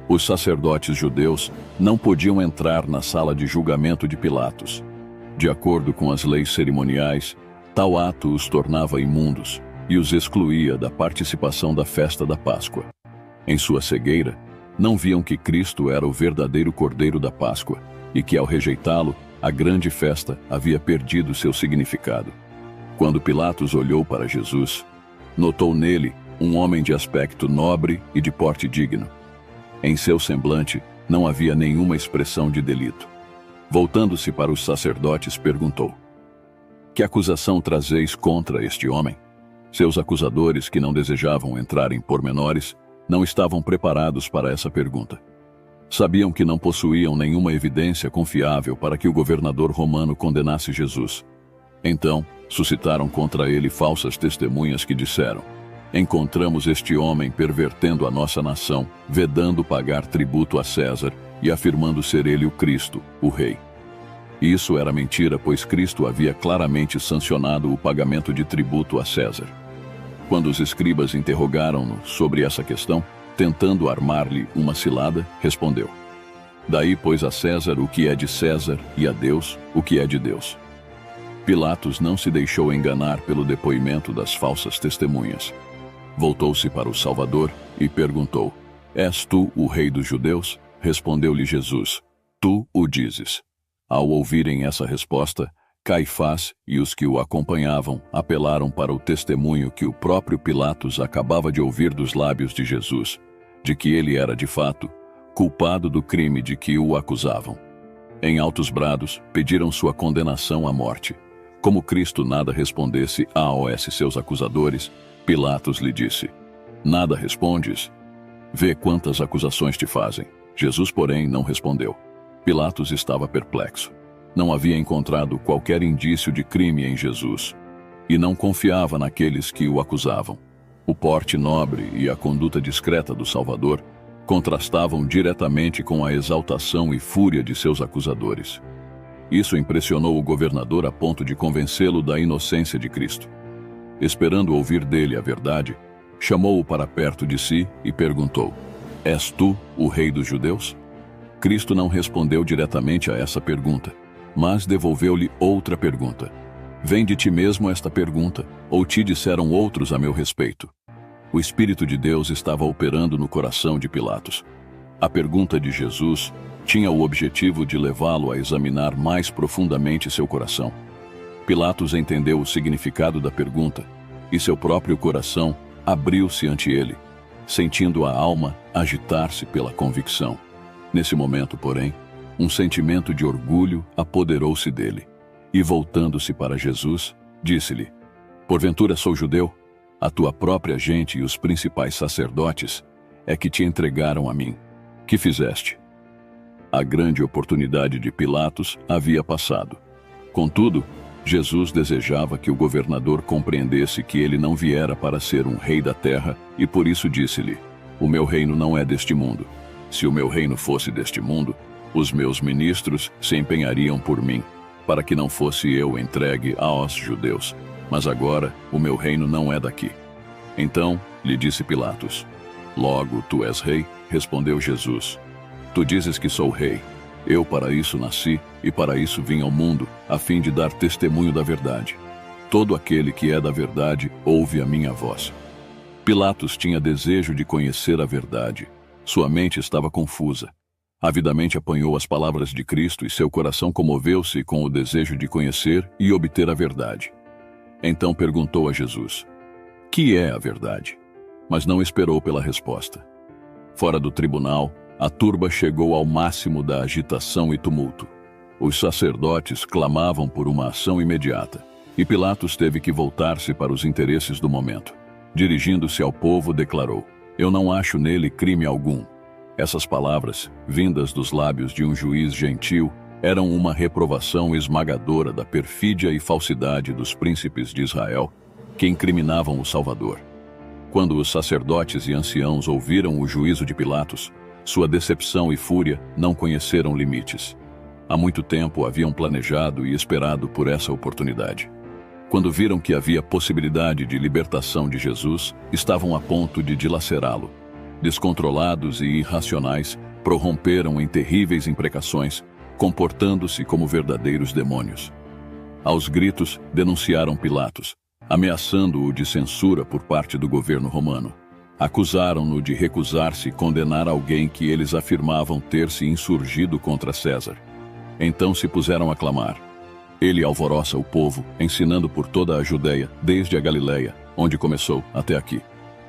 Os sacerdotes judeus não podiam entrar na sala de julgamento de Pilatos. De acordo com as leis cerimoniais, tal ato os tornava imundos e os excluía da participação da festa da Páscoa. Em sua cegueira, não viam que Cristo era o verdadeiro Cordeiro da Páscoa e que, ao rejeitá-lo, a grande festa havia perdido seu significado. Quando Pilatos olhou para Jesus, notou nele um homem de aspecto nobre e de porte digno. Em seu semblante não havia nenhuma expressão de delito. Voltando-se para os sacerdotes, perguntou: "Que acusação trazeis contra este homem?" Seus acusadores, que não desejavam entrar em pormenores, não estavam preparados para essa pergunta. Sabiam que não possuíam nenhuma evidência confiável para que o governador romano condenasse Jesus. Então, suscitaram contra ele falsas testemunhas que disseram: "Encontramos este homem pervertendo a nossa nação, vedando pagar tributo a César e afirmando ser ele o Cristo, o Rei." Isso era mentira, pois Cristo havia claramente sancionado o pagamento de tributo a César. Quando os escribas interrogaram-no sobre essa questão, tentando armar-lhe uma cilada, respondeu: "Daí, pois, a César o que é de César e a Deus o que é de Deus." Pilatos não se deixou enganar pelo depoimento das falsas testemunhas. Voltou-se para o Salvador e perguntou: "És tu o rei dos judeus?" Respondeu-lhe Jesus: "Tu o dizes." Ao ouvirem essa resposta, Caifás e os que o acompanhavam apelaram para o testemunho que o próprio Pilatos acabava de ouvir dos lábios de Jesus, de que ele era, de fato, culpado do crime de que o acusavam. Em altos brados, pediram sua condenação à morte. Como Cristo nada respondesse a seus acusadores, Pilatos lhe disse: "Nada respondes? Vê quantas acusações te fazem." Jesus, porém, não respondeu. Pilatos estava perplexo. Não havia encontrado qualquer indício de crime em Jesus e não confiava naqueles que o acusavam. O porte nobre e a conduta discreta do Salvador contrastavam diretamente com a exaltação e fúria de seus acusadores. Isso impressionou o governador a ponto de convencê-lo da inocência de Cristo. Esperando ouvir dele a verdade, chamou-o para perto de si e perguntou: "És tu o rei dos judeus?" Cristo não respondeu diretamente a essa pergunta, mas devolveu-lhe outra pergunta: "Vem de ti mesmo esta pergunta, ou te disseram outros a meu respeito?" O Espírito de Deus estava operando no coração de Pilatos. A pergunta de Jesus tinha o objetivo de levá-lo a examinar mais profundamente seu coração. Pilatos entendeu o significado da pergunta e seu próprio coração abriu-se ante ele, sentindo a alma agitar-se pela convicção. Nesse momento, porém, um sentimento de orgulho apoderou-se dele e, voltando-se para Jesus, disse-lhe: "Porventura sou judeu? A tua própria gente e os principais sacerdotes é que te entregaram a mim. Que fizeste?" A grande oportunidade de Pilatos havia passado. Contudo, Jesus desejava que o governador compreendesse que ele não viera para ser um rei da terra e por isso disse-lhe: "O meu reino não é deste mundo. Se o meu reino fosse deste mundo, os meus ministros se empenhariam por mim, para que não fosse eu entregue aos judeus. Mas agora o meu reino não é daqui." Então lhe disse Pilatos: "Logo tu és rei?" Respondeu Jesus: "Tu dizes que sou rei. Eu para isso nasci e para isso vim ao mundo, a fim de dar testemunho da verdade. Todo aquele que é da verdade ouve a minha voz. Pilatos tinha desejo de conhecer a verdade. Sua mente estava confusa. Avidamente apanhou as palavras de Cristo e seu coração comoveu-se com o desejo de conhecer e obter a verdade. Então perguntou a Jesus: "Que é a verdade?" Mas não esperou pela resposta. Fora do tribunal, a turba chegou ao máximo da agitação e tumulto. Os sacerdotes clamavam por uma ação imediata, e Pilatos teve que voltar-se para os interesses do momento. Dirigindo-se ao povo, declarou: "Eu não acho nele crime algum." Essas palavras, vindas dos lábios de um juiz gentil, eram uma reprovação esmagadora da perfídia e falsidade dos príncipes de Israel, que incriminavam o Salvador. Quando os sacerdotes e anciãos ouviram o juízo de Pilatos, sua decepção e fúria não conheceram limites. Há muito tempo haviam planejado e esperado por essa oportunidade. Quando viram que havia possibilidade de libertação de Jesus, estavam a ponto de dilacerá-lo. Descontrolados e irracionais, prorromperam em terríveis imprecações, comportando-se como verdadeiros demônios. Aos gritos, denunciaram Pilatos, ameaçando-o de censura por parte do governo romano. Acusaram-no de recusar-se condenar alguém que eles afirmavam ter se insurgido contra César. Então se puseram a clamar: "Ele alvoroça o povo, ensinando por toda a Judeia, desde a Galileia, onde começou, até aqui."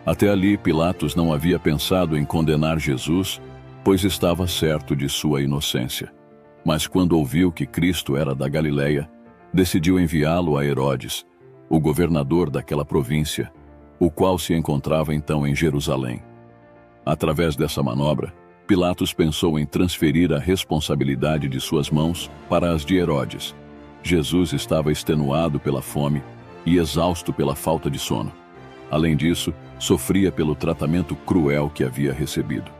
Até ali, Pilatos não havia pensado em condenar Jesus, pois estava certo de sua inocência. Mas quando ouviu que Cristo era da Galileia, decidiu enviá-lo a Herodes, o governador daquela província, o qual se encontrava então em Jerusalém. Através dessa manobra, Pilatos pensou em transferir a responsabilidade de suas mãos para as de Herodes. Jesus estava extenuado pela fome e exausto pela falta de sono. Além disso, sofria pelo tratamento cruel que havia recebido.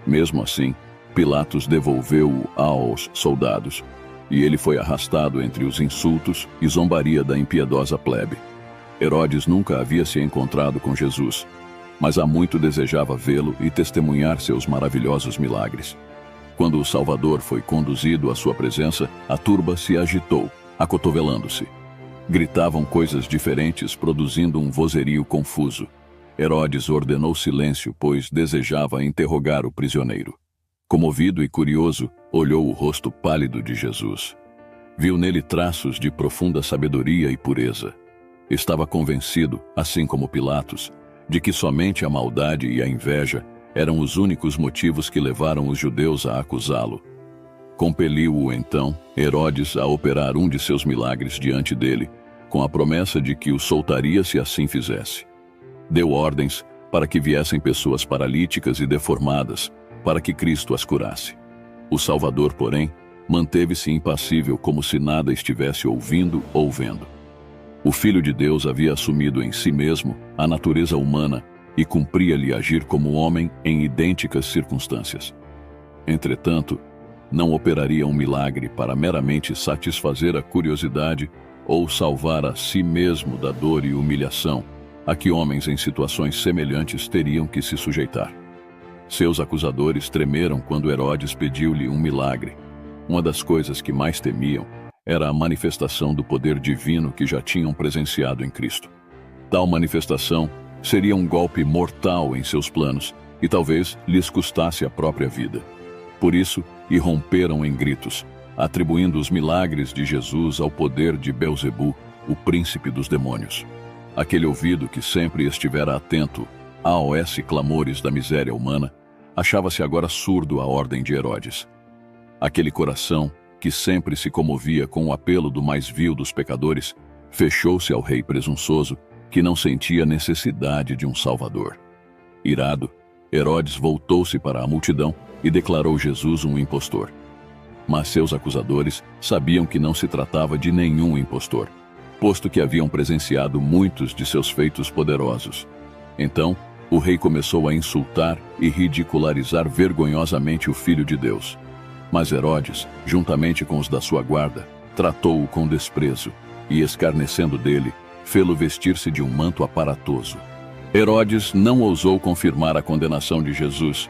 Mesmo assim, Pilatos devolveu-o aos soldados, e ele foi arrastado entre os insultos e zombaria da impiedosa plebe. Herodes nunca havia se encontrado com Jesus, mas há muito desejava vê-lo e testemunhar seus maravilhosos milagres. Quando o Salvador foi conduzido à sua presença, a turba se agitou, acotovelando-se. Gritavam coisas diferentes, produzindo um vozerio confuso. Herodes ordenou silêncio, pois desejava interrogar o prisioneiro. Comovido e curioso, olhou o rosto pálido de Jesus. Viu nele traços de profunda sabedoria e pureza. Estava convencido, assim como Pilatos, de que somente a maldade e a inveja eram os únicos motivos que levaram os judeus a acusá-lo. Compeliu-o, então, Herodes a operar um de seus milagres diante dele, com a promessa de que o soltaria se assim fizesse. Deu ordens para que viessem pessoas paralíticas e deformadas, para que Cristo as curasse. O Salvador, porém, manteve-se impassível, como se nada estivesse ouvindo ou vendo. O Filho de Deus havia assumido em si mesmo a natureza humana e cumpria-lhe agir como homem em idênticas circunstâncias. Entretanto, não operaria um milagre para meramente satisfazer a curiosidade ou salvar a si mesmo da dor e humilhação a que homens em situações semelhantes teriam que se sujeitar. Seus acusadores tremeram quando Herodes pediu-lhe um milagre. Uma das coisas que mais temiam era a manifestação do poder divino que já tinham presenciado em Cristo. Tal manifestação seria um golpe mortal em seus planos e talvez lhes custasse a própria vida. Por isso, irromperam em gritos, atribuindo os milagres de Jesus ao poder de Belzebu, o príncipe dos demônios. Aquele ouvido que sempre estivera atento aos clamores da miséria humana, achava-se agora surdo à ordem de Herodes. Aquele coração, que sempre se comovia com o apelo do mais vil dos pecadores, fechou-se ao rei presunçoso, que não sentia necessidade de um salvador. Irado, Herodes voltou-se para a multidão e declarou Jesus um impostor. Mas seus acusadores sabiam que não se tratava de nenhum impostor, posto que haviam presenciado muitos de seus feitos poderosos. Então, o rei começou a insultar e ridicularizar vergonhosamente o Filho de Deus. Mas Herodes, juntamente com os da sua guarda, tratou-o com desprezo e, escarnecendo dele, fê-lo vestir-se de um manto aparatoso. Herodes não ousou confirmar a condenação de Jesus.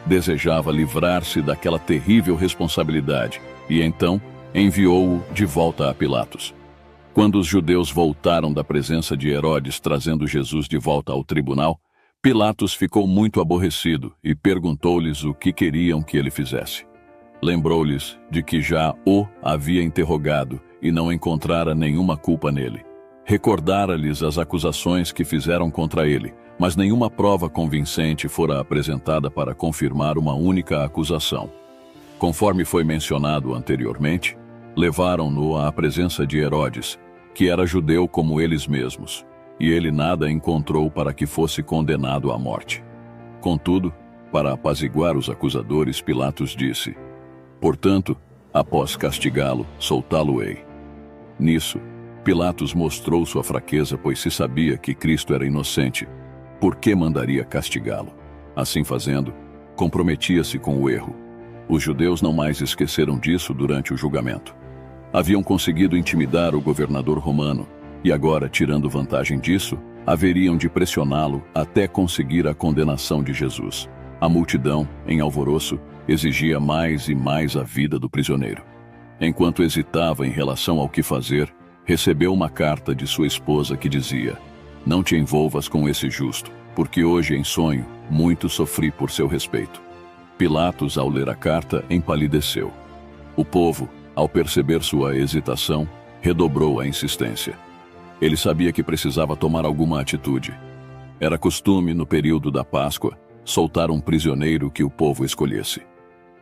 Desejava livrar-se daquela terrível responsabilidade e então enviou-o de volta a Pilatos. Quando os judeus voltaram da presença de Herodes trazendo Jesus de volta ao tribunal, Pilatos ficou muito aborrecido e perguntou-lhes o que queriam que ele fizesse. Lembrou-lhes de que já o havia interrogado e não encontrara nenhuma culpa nele. Recordara-lhes as acusações que fizeram contra ele, mas nenhuma prova convincente fora apresentada para confirmar uma única acusação. Conforme foi mencionado anteriormente, levaram-no à presença de Herodes, que era judeu como eles mesmos, e ele nada encontrou para que fosse condenado à morte. Contudo, para apaziguar os acusadores, Pilatos disse: "Portanto, após castigá-lo, soltá-lo-ei." Nisso, Pilatos mostrou sua fraqueza, pois se sabia que Cristo era inocente, por que mandaria castigá-lo? Assim fazendo, comprometia-se com o erro. Os judeus não mais esqueceram disso durante o julgamento. Haviam conseguido intimidar o governador romano, e agora, tirando vantagem disso, haveriam de pressioná-lo até conseguir a condenação de Jesus. A multidão, em alvoroço, exigia mais e mais a vida do prisioneiro. Enquanto hesitava em relação ao que fazer, recebeu uma carta de sua esposa que dizia: "Não te envolvas com esse justo, porque hoje em sonho muito sofri por seu respeito." Pilatos, ao ler a carta, empalideceu. O povo, ao perceber sua hesitação, redobrou a insistência. Ele sabia que precisava tomar alguma atitude. Era costume, no período da Páscoa, soltar um prisioneiro que o povo escolhesse.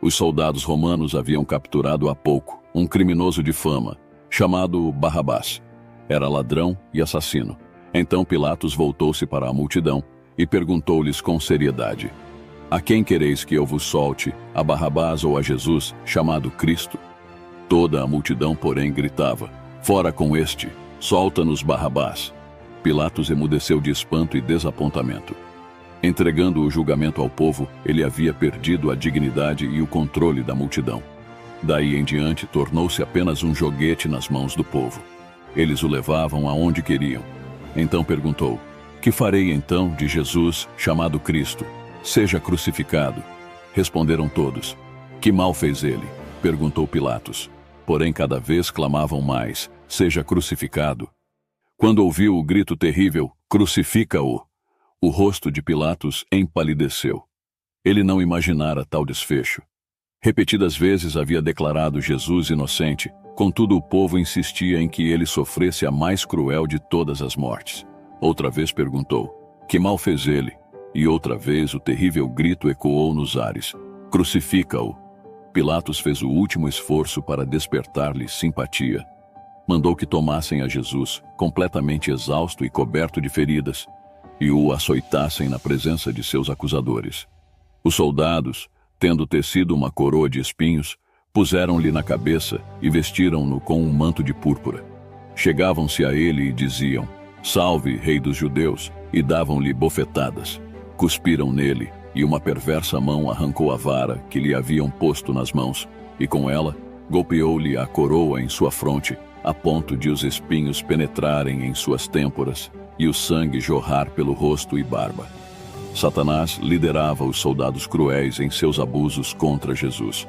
Os soldados romanos haviam capturado há pouco um criminoso de fama, chamado Barrabás. Era ladrão e assassino. Então Pilatos voltou-se para a multidão e perguntou-lhes com seriedade: "A quem quereis que eu vos solte, a Barrabás ou a Jesus, chamado Cristo?" Toda a multidão, porém, gritava: "Fora com este! Solta-nos Barrabás!" Pilatos emudeceu de espanto e desapontamento. Entregando o julgamento ao povo, ele havia perdido a dignidade e o controle da multidão. Daí em diante, tornou-se apenas um joguete nas mãos do povo. Eles o levavam aonde queriam. Então perguntou: "Que farei então de Jesus, chamado Cristo? Seja crucificado." Responderam todos: "Que mal fez ele?" perguntou Pilatos. Porém cada vez clamavam mais: "Seja crucificado." Quando ouviu o grito terrível: "Crucifica-o!", o rosto de Pilatos empalideceu. Ele não imaginara tal desfecho. Repetidas vezes havia declarado Jesus inocente, contudo o povo insistia em que ele sofresse a mais cruel de todas as mortes. Outra vez perguntou: "Que mal fez ele?" E outra vez o terrível grito ecoou nos ares: "Crucifica-o!" Pilatos fez o último esforço para despertar-lhe simpatia. Mandou que tomassem a Jesus, completamente exausto e coberto de feridas, e o açoitassem na presença de seus acusadores. Os soldados, tendo tecido uma coroa de espinhos, puseram-lhe na cabeça e vestiram-no com um manto de púrpura. Chegavam-se a ele e diziam: "Salve, Rei dos Judeus!", e davam-lhe bofetadas. Cuspiram nele, e uma perversa mão arrancou a vara que lhe haviam posto nas mãos, e com ela golpeou-lhe a coroa em sua fronte, a ponto de os espinhos penetrarem em suas têmporas e o sangue jorrar pelo rosto e barba. Satanás liderava os soldados cruéis em seus abusos contra Jesus.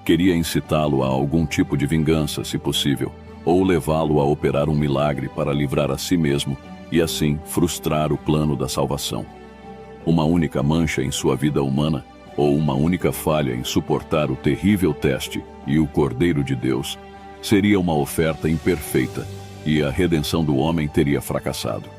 Queria incitá-lo a algum tipo de vingança, se possível, ou levá-lo a operar um milagre para livrar a si mesmo e assim frustrar o plano da salvação. Uma única mancha em sua vida humana, ou uma única falha em suportar o terrível teste e o Cordeiro de Deus, seria uma oferta imperfeita, e a redenção do homem teria fracassado.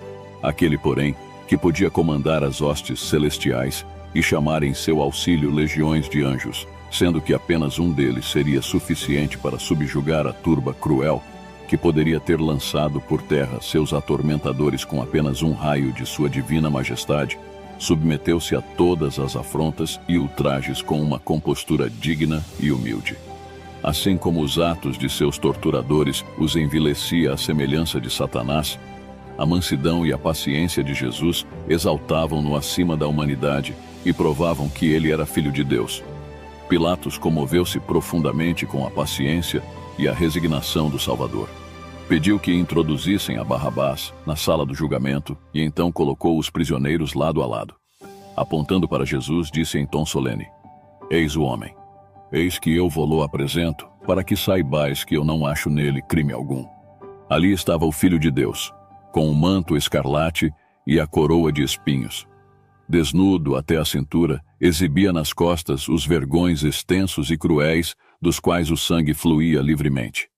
Aquele, porém, que podia comandar as hostes celestiais e chamar em seu auxílio legiões de anjos, sendo que apenas um deles seria suficiente para subjugar a turba cruel, que poderia ter lançado por terra seus atormentadores com apenas um raio de sua divina majestade, submeteu-se a todas as afrontas e ultrajes com uma compostura digna e humilde. Assim como os atos de seus torturadores os envilecia à semelhança de Satanás, a mansidão e a paciência de Jesus exaltavam-no acima da humanidade e provavam que ele era filho de Deus. Pilatos comoveu-se profundamente com a paciência e a resignação do Salvador. Pediu que introduzissem a Barrabás na sala do julgamento e então colocou os prisioneiros lado a lado. Apontando para Jesus, disse em tom solene: "Eis o homem. Eis que eu vou-lo apresento, para que saibais que eu não acho nele crime algum." Ali estava o Filho de Deus, com o manto escarlate e a coroa de espinhos. Desnudo até a cintura, exibia nas costas os vergões extensos e cruéis dos quais o sangue fluía livremente.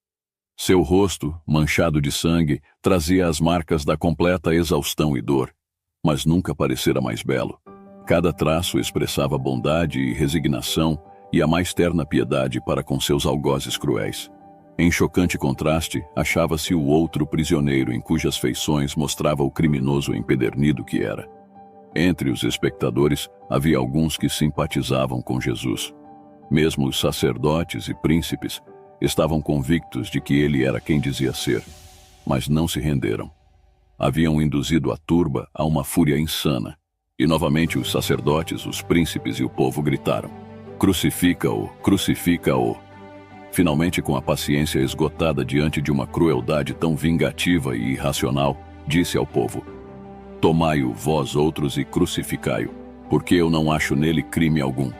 Seu rosto, manchado de sangue, trazia as marcas da completa exaustão e dor, mas nunca parecera mais belo. Cada traço expressava bondade e resignação e a mais terna piedade para com seus algozes cruéis. Em chocante contraste, achava-se o outro prisioneiro em cujas feições mostrava o criminoso empedernido que era. Entre os espectadores, havia alguns que simpatizavam com Jesus. Mesmo os sacerdotes e príncipes estavam convictos de que ele era quem dizia ser, mas não se renderam. Haviam induzido a turba a uma fúria insana, e novamente os sacerdotes, os príncipes e o povo gritaram: "Crucifica-o! Crucifica-o!" Finalmente, com a paciência esgotada diante de uma crueldade tão vingativa e irracional, disse ao povo: "Tomai-o vós outros e crucificai-o, porque eu não acho nele crime algum."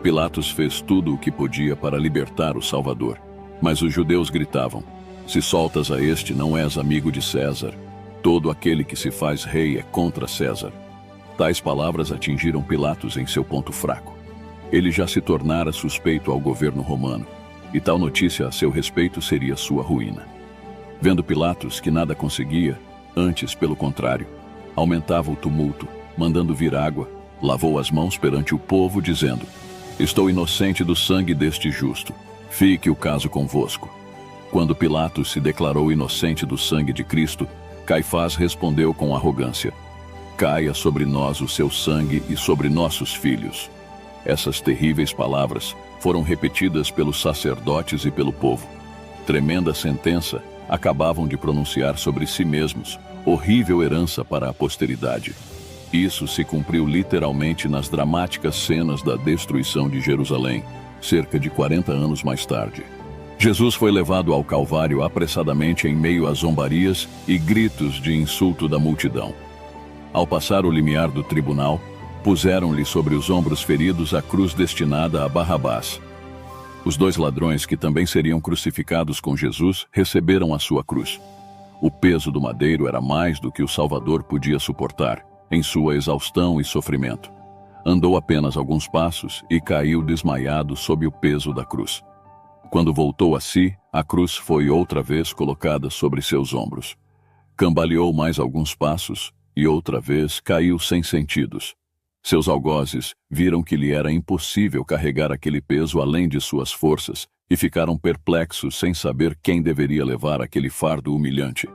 Pilatos fez tudo o que podia para libertar o Salvador, mas os judeus gritavam: "Se soltas a este, não és amigo de César. Todo aquele que se faz rei é contra César." Tais palavras atingiram Pilatos em seu ponto fraco. Ele já se tornara suspeito ao governo romano, e tal notícia a seu respeito seria sua ruína. Vendo Pilatos que nada conseguia, antes, pelo contrário, aumentava o tumulto, mandando vir água, lavou as mãos perante o povo, dizendo: "Estou inocente do sangue deste justo. Fique o caso convosco." Quando Pilatos se declarou inocente do sangue de Cristo, Caifás respondeu com arrogância: "Caia sobre nós o seu sangue e sobre nossos filhos." Essas terríveis palavras foram repetidas pelos sacerdotes e pelo povo. Tremenda sentença acabavam de pronunciar sobre si mesmos, horrível herança para a posteridade. Isso se cumpriu literalmente nas dramáticas cenas da destruição de Jerusalém, cerca de 40 anos mais tarde. Jesus foi levado ao Calvário apressadamente em meio a zombarias e gritos de insulto da multidão. Ao passar o limiar do tribunal, puseram-lhe sobre os ombros feridos a cruz destinada a Barrabás. Os dois ladrões que também seriam crucificados com Jesus receberam a sua cruz. O peso do madeiro era mais do que o Salvador podia suportar, em sua exaustão e sofrimento. Andou apenas alguns passos e caiu desmaiado sob o peso da cruz. Quando voltou a si, a cruz foi outra vez colocada sobre seus ombros. Cambaleou mais alguns passos e outra vez caiu sem sentidos. Seus algozes viram que lhe era impossível carregar aquele peso além de suas forças e ficaram perplexos sem saber quem deveria levar aquele fardo humilhante.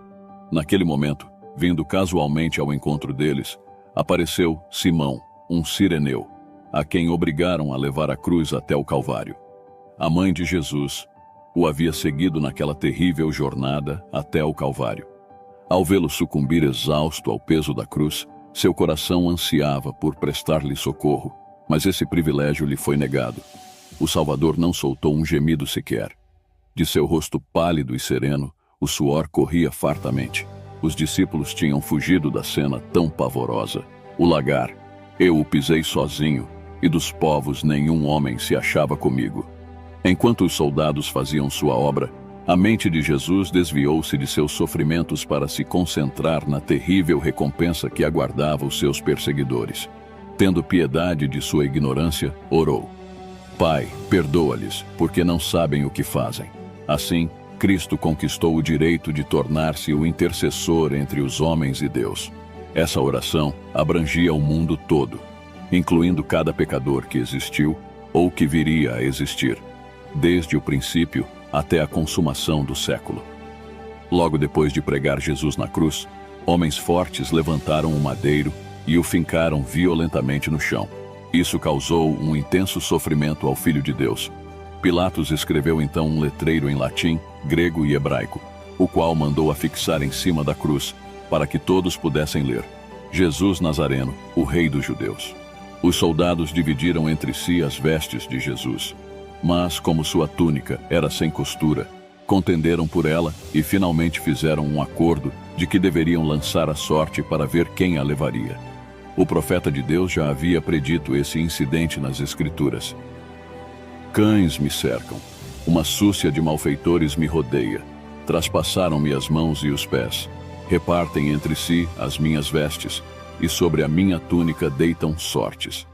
Naquele momento, vindo casualmente ao encontro deles, apareceu Simão, um cireneu, a quem obrigaram a levar a cruz até o Calvário. A mãe de Jesus o havia seguido naquela terrível jornada até o Calvário. Ao vê-lo sucumbir exausto ao peso da cruz, seu coração ansiava por prestar-lhe socorro, mas esse privilégio lhe foi negado. O Salvador não soltou um gemido sequer. De seu rosto pálido e sereno, o suor corria fartamente. Os discípulos tinham fugido da cena tão pavorosa. O lagar: "Eu o pisei sozinho, e dos povos nenhum homem se achava comigo." Enquanto os soldados faziam sua obra, a mente de Jesus desviou-se de seus sofrimentos para se concentrar na terrível recompensa que aguardava os seus perseguidores. Tendo piedade de sua ignorância, orou: "Pai, perdoa-lhes, porque não sabem o que fazem." Assim, Cristo conquistou o direito de tornar-se o intercessor entre os homens e Deus. Essa oração abrangia o mundo todo, incluindo cada pecador que existiu ou que viria a existir, desde o princípio até a consumação do século. Logo depois de pregar Jesus na cruz, homens fortes levantaram um madeiro e o fincaram violentamente no chão. Isso causou um intenso sofrimento ao Filho de Deus. Pilatos escreveu então um letreiro em latim, grego e hebraico, o qual mandou afixar em cima da cruz, para que todos pudessem ler: "Jesus Nazareno, o Rei dos Judeus." Os soldados dividiram entre si as vestes de Jesus, mas, como sua túnica era sem costura, contenderam por ela e finalmente fizeram um acordo de que deveriam lançar a sorte para ver quem a levaria. O profeta de Deus já havia predito esse incidente nas Escrituras: "Cães me cercam, uma súcia de malfeitores me rodeia. Traspassaram-me as mãos e os pés. Repartem entre si as minhas vestes, e sobre a minha túnica deitam sortes.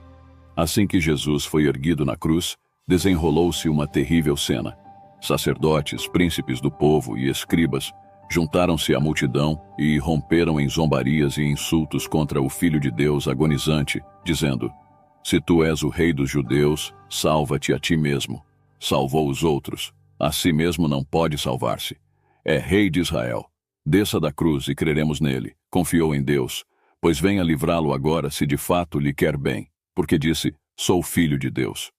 Assim que Jesus foi erguido na cruz, desenrolou-se uma terrível cena. Sacerdotes, príncipes do povo e escribas juntaram-se à multidão e romperam em zombarias e insultos contra o Filho de Deus agonizante, dizendo: Se tu és o rei dos judeus, salva-te a ti mesmo. Salvou os outros, a si mesmo não pode salvar-se. É rei de Israel. Desça da cruz e creremos nele. Confiou em Deus, pois venha livrá-lo agora se de fato lhe quer bem, porque disse: Sou filho de Deus.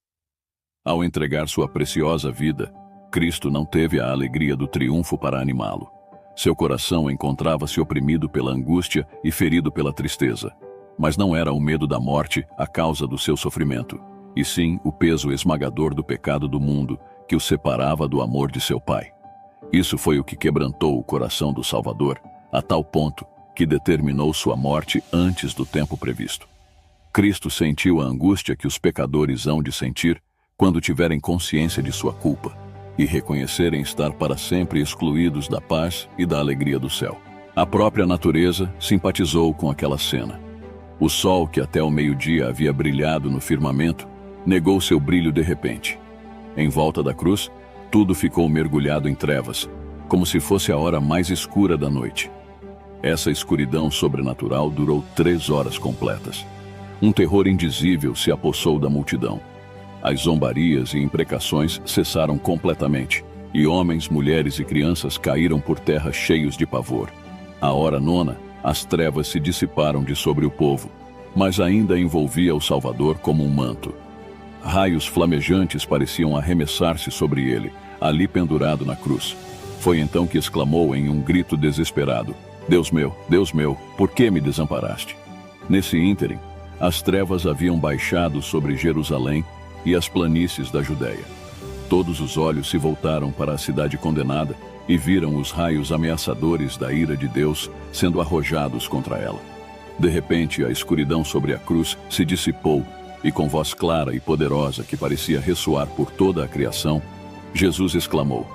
Ao entregar sua preciosa vida, Cristo não teve a alegria do triunfo para animá-lo. Seu coração encontrava-se oprimido pela angústia e ferido pela tristeza. Mas não era o medo da morte a causa do seu sofrimento, e sim o peso esmagador do pecado do mundo que o separava do amor de seu Pai. Isso foi o que quebrantou o coração do Salvador, a tal ponto que determinou sua morte antes do tempo previsto. Cristo sentiu a angústia que os pecadores hão de sentir quando tiverem consciência de sua culpa e reconhecerem estar para sempre excluídos da paz e da alegria do céu. A própria natureza simpatizou com aquela cena. O sol, que até o meio-dia havia brilhado no firmamento, negou seu brilho de repente. Em volta da cruz, tudo ficou mergulhado em trevas, como se fosse a hora mais escura da noite. Essa escuridão sobrenatural durou 3 horas completas. Um terror indizível se apossou da multidão. As zombarias e imprecações cessaram completamente, e homens, mulheres e crianças caíram por terra cheios de pavor. À hora nona, as trevas se dissiparam de sobre o povo, mas ainda envolvia o Salvador como um manto. Raios flamejantes pareciam arremessar-se sobre ele, ali pendurado na cruz. Foi então que exclamou em um grito desesperado: Deus meu, por que me desamparaste? Nesse ínterim, as trevas haviam baixado sobre Jerusalém e as planícies da Judéia. Todos os olhos se voltaram para a cidade condenada e viram os raios ameaçadores da ira de Deus sendo arrojados contra ela. De repente, a escuridão sobre a cruz se dissipou e, com voz clara e poderosa que parecia ressoar por toda a criação, Jesus exclamou: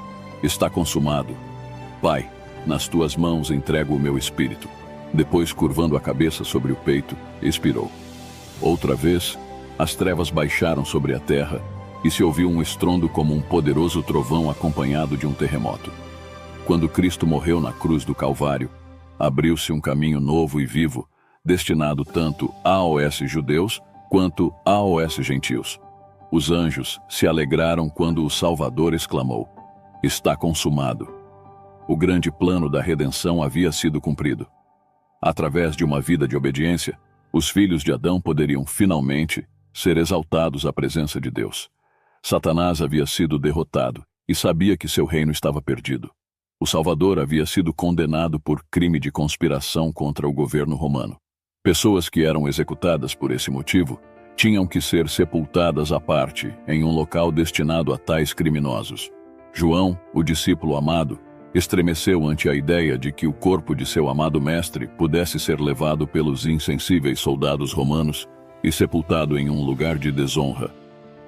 Está consumado. Pai, nas tuas mãos entrego o meu espírito. Depois, curvando a cabeça sobre o peito, expirou. Outra vez, as trevas baixaram sobre a terra e se ouviu um estrondo como um poderoso trovão acompanhado de um terremoto. Quando Cristo morreu na cruz do Calvário, abriu-se um caminho novo e vivo, destinado tanto aos judeus quanto aos gentios. Os anjos se alegraram quando o Salvador exclamou: Está consumado. O grande plano da redenção havia sido cumprido. Através de uma vida de obediência, os filhos de Adão poderiam finalmente ser exaltados à presença de Deus. Satanás havia sido derrotado e sabia que seu reino estava perdido. O Salvador havia sido condenado por crime de conspiração contra o governo romano. Pessoas que eram executadas por esse motivo tinham que ser sepultadas à parte, em um local destinado a tais criminosos. João, o discípulo amado, estremeceu ante a ideia de que o corpo de seu amado mestre pudesse ser levado pelos insensíveis soldados romanos e sepultado em um lugar de desonra.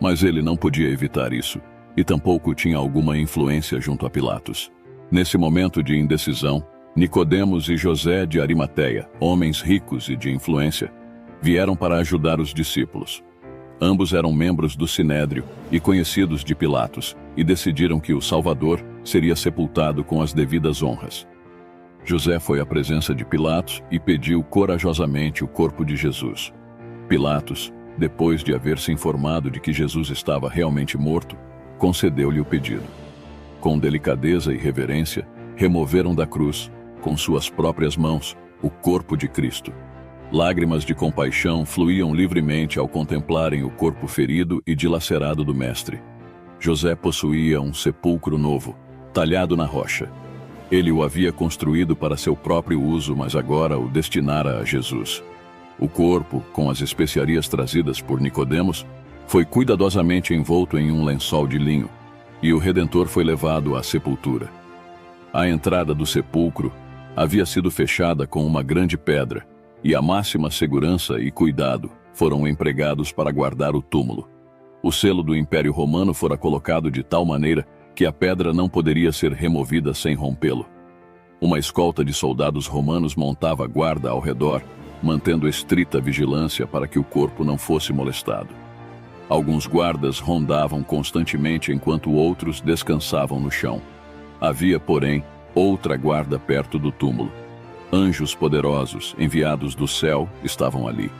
Mas ele não podia evitar isso, e tampouco tinha alguma influência junto a Pilatos. Nesse momento de indecisão, Nicodemos e José de Arimateia, homens ricos e de influência, vieram para ajudar os discípulos. Ambos eram membros do Sinédrio e conhecidos de Pilatos, e decidiram que o Salvador seria sepultado com as devidas honras. José foi à presença de Pilatos e pediu corajosamente o corpo de Jesus. Pilatos, depois de haver se informado de que Jesus estava realmente morto, concedeu-lhe o pedido. Com delicadeza e reverência, removeram da cruz, com suas próprias mãos, o corpo de Cristo. Lágrimas de compaixão fluíam livremente ao contemplarem o corpo ferido e dilacerado do Mestre. José possuía um sepulcro novo, talhado na rocha. Ele o havia construído para seu próprio uso, mas agora o destinara a Jesus. O corpo, com as especiarias trazidas por Nicodemos, foi cuidadosamente envolto em um lençol de linho, e o Redentor foi levado à sepultura. A entrada do sepulcro havia sido fechada com uma grande pedra, e a máxima segurança e cuidado foram empregados para guardar o túmulo. O selo do Império Romano fora colocado de tal maneira que a pedra não poderia ser removida sem rompê-lo. Uma escolta de soldados romanos montava guarda ao redor, mantendo estrita vigilância para que o corpo não fosse molestado. Alguns guardas rondavam constantemente enquanto outros descansavam no chão. Havia, porém, outra guarda perto do túmulo. Anjos poderosos, enviados do céu, estavam ali.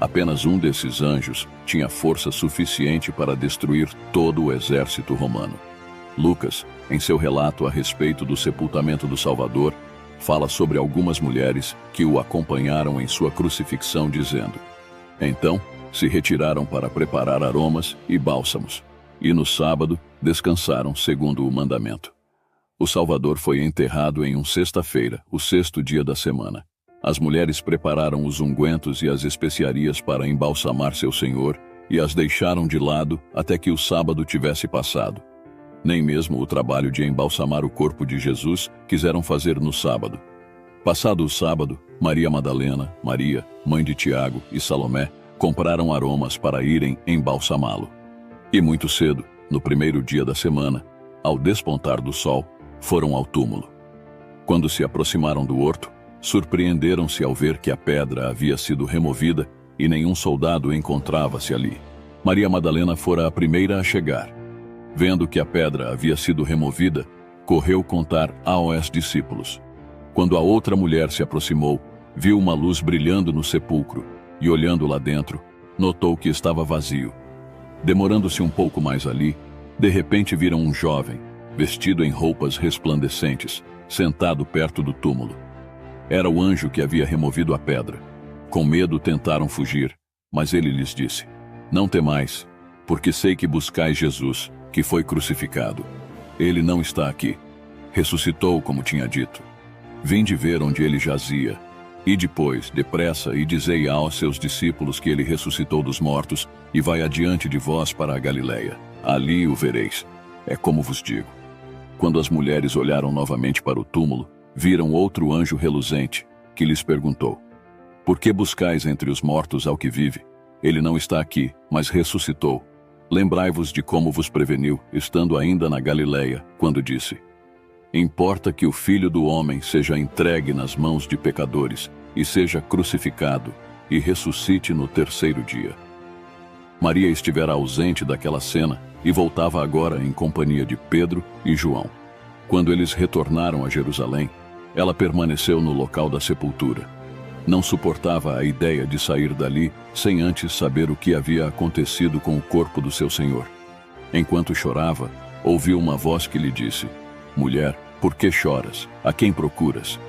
Apenas um desses anjos tinha força suficiente para destruir todo o exército romano. Lucas, em seu relato a respeito do sepultamento do Salvador, fala sobre algumas mulheres que o acompanharam em sua crucifixão, dizendo: então se retiraram para preparar aromas e bálsamos, e no sábado descansaram segundo o mandamento. O Salvador foi enterrado em sexta-feira, o sexto dia da semana. As mulheres prepararam os ungüentos e as especiarias para embalsamar seu Senhor e as deixaram de lado até que o sábado tivesse passado. Nem mesmo o trabalho de embalsamar o corpo de Jesus quiseram fazer no sábado. Passado o sábado, Maria Madalena, Maria, mãe de Tiago e Salomé, compraram aromas para irem embalsamá-lo. E muito cedo, no primeiro dia da semana, ao despontar do sol, foram ao túmulo. Quando se aproximaram do horto, surpreenderam-se ao ver que a pedra havia sido removida e nenhum soldado encontrava-se ali. Maria Madalena fora a primeira a chegar. Vendo que a pedra havia sido removida, correu contar aos discípulos. Quando a outra mulher se aproximou, viu uma luz brilhando no sepulcro e, olhando lá dentro, notou que estava vazio. Demorando-se um pouco mais ali, de repente viram um jovem, vestido em roupas resplandecentes, sentado perto do túmulo. Era o anjo que havia removido a pedra. Com medo tentaram fugir, mas ele lhes disse: não temais, porque sei que buscais Jesus, que foi crucificado. Ele não está aqui. Ressuscitou, como tinha dito. Vinde ver onde ele jazia. E depois, depressa, e dizei aos seus discípulos que ele ressuscitou dos mortos e vai adiante de vós para a Galileia. Ali o vereis. É como vos digo. Quando as mulheres olharam novamente para o túmulo, viram outro anjo reluzente, que lhes perguntou: por que buscais entre os mortos ao que vive? Ele não está aqui, mas ressuscitou. Lembrai-vos de como vos preveniu, estando ainda na Galileia, quando disse: importa que o Filho do Homem seja entregue nas mãos de pecadores, e seja crucificado, e ressuscite no terceiro dia. Maria estivera ausente daquela cena, e voltava agora em companhia de Pedro e João. Quando eles retornaram a Jerusalém, ela permaneceu no local da sepultura. Não suportava a ideia de sair dali sem antes saber o que havia acontecido com o corpo do seu Senhor. Enquanto chorava, ouviu uma voz que lhe disse: mulher, por que choras? A quem procuras?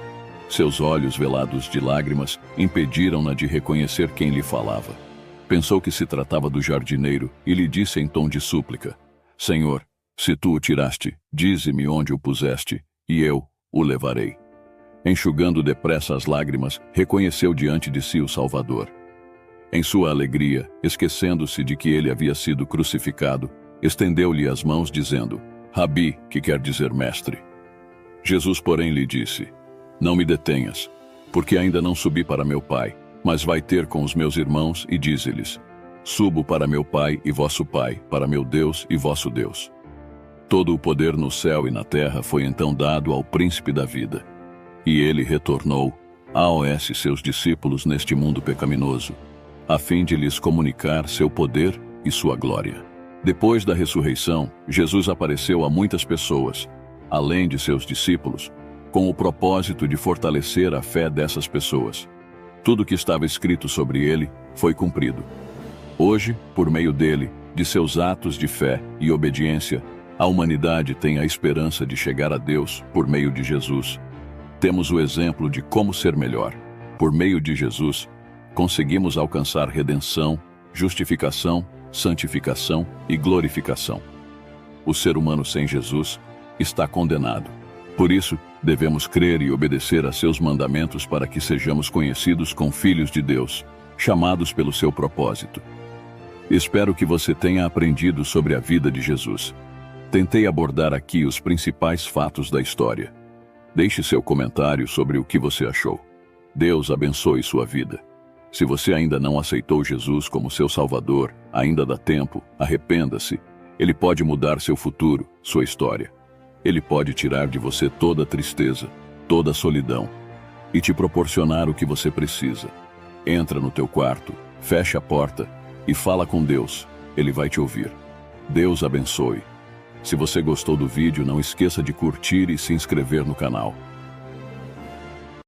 Seus olhos velados de lágrimas impediram-na de reconhecer quem lhe falava. Pensou que se tratava do jardineiro e lhe disse em tom de súplica: Senhor, se tu o tiraste, dize-me onde o puseste, e eu o levarei. Enxugando depressa as lágrimas, reconheceu diante de si o Salvador. Em sua alegria, esquecendo-se de que ele havia sido crucificado, estendeu-lhe as mãos dizendo: Rabi, que quer dizer mestre. Jesus, porém, lhe disse: não me detenhas, porque ainda não subi para meu Pai, mas vai ter com os meus irmãos e dize-lhes: subo para meu Pai e vosso Pai, para meu Deus e vosso Deus. Todo o poder no céu e na terra foi então dado ao príncipe da vida. E ele retornou aos seus discípulos neste mundo pecaminoso, a fim de lhes comunicar seu poder e sua glória. Depois da ressurreição, Jesus apareceu a muitas pessoas, além de seus discípulos, com o propósito de fortalecer a fé dessas pessoas. Tudo que estava escrito sobre ele foi cumprido. Hoje, por meio dele, de seus atos de fé e obediência, a humanidade tem a esperança de chegar a Deus por meio de Jesus. Temos o exemplo de como ser melhor. Por meio de Jesus, conseguimos alcançar redenção, justificação, santificação e glorificação. O ser humano sem Jesus está condenado. Por isso, devemos crer e obedecer a seus mandamentos para que sejamos conhecidos como filhos de Deus, chamados pelo seu propósito. Espero que você tenha aprendido sobre a vida de Jesus. Tentei abordar aqui os principais fatos da história. Deixe seu comentário sobre o que você achou. Deus abençoe sua vida. Se você ainda não aceitou Jesus como seu Salvador, ainda dá tempo, arrependa-se Ele pode mudar seu futuro, sua história. Ele pode tirar de você toda a tristeza, toda a solidão e te proporcionar o que você precisa. Entra no teu quarto, fecha a porta e fala com Deus. Ele vai te ouvir. Deus abençoe. Se você gostou do vídeo, não esqueça de curtir e se inscrever no canal.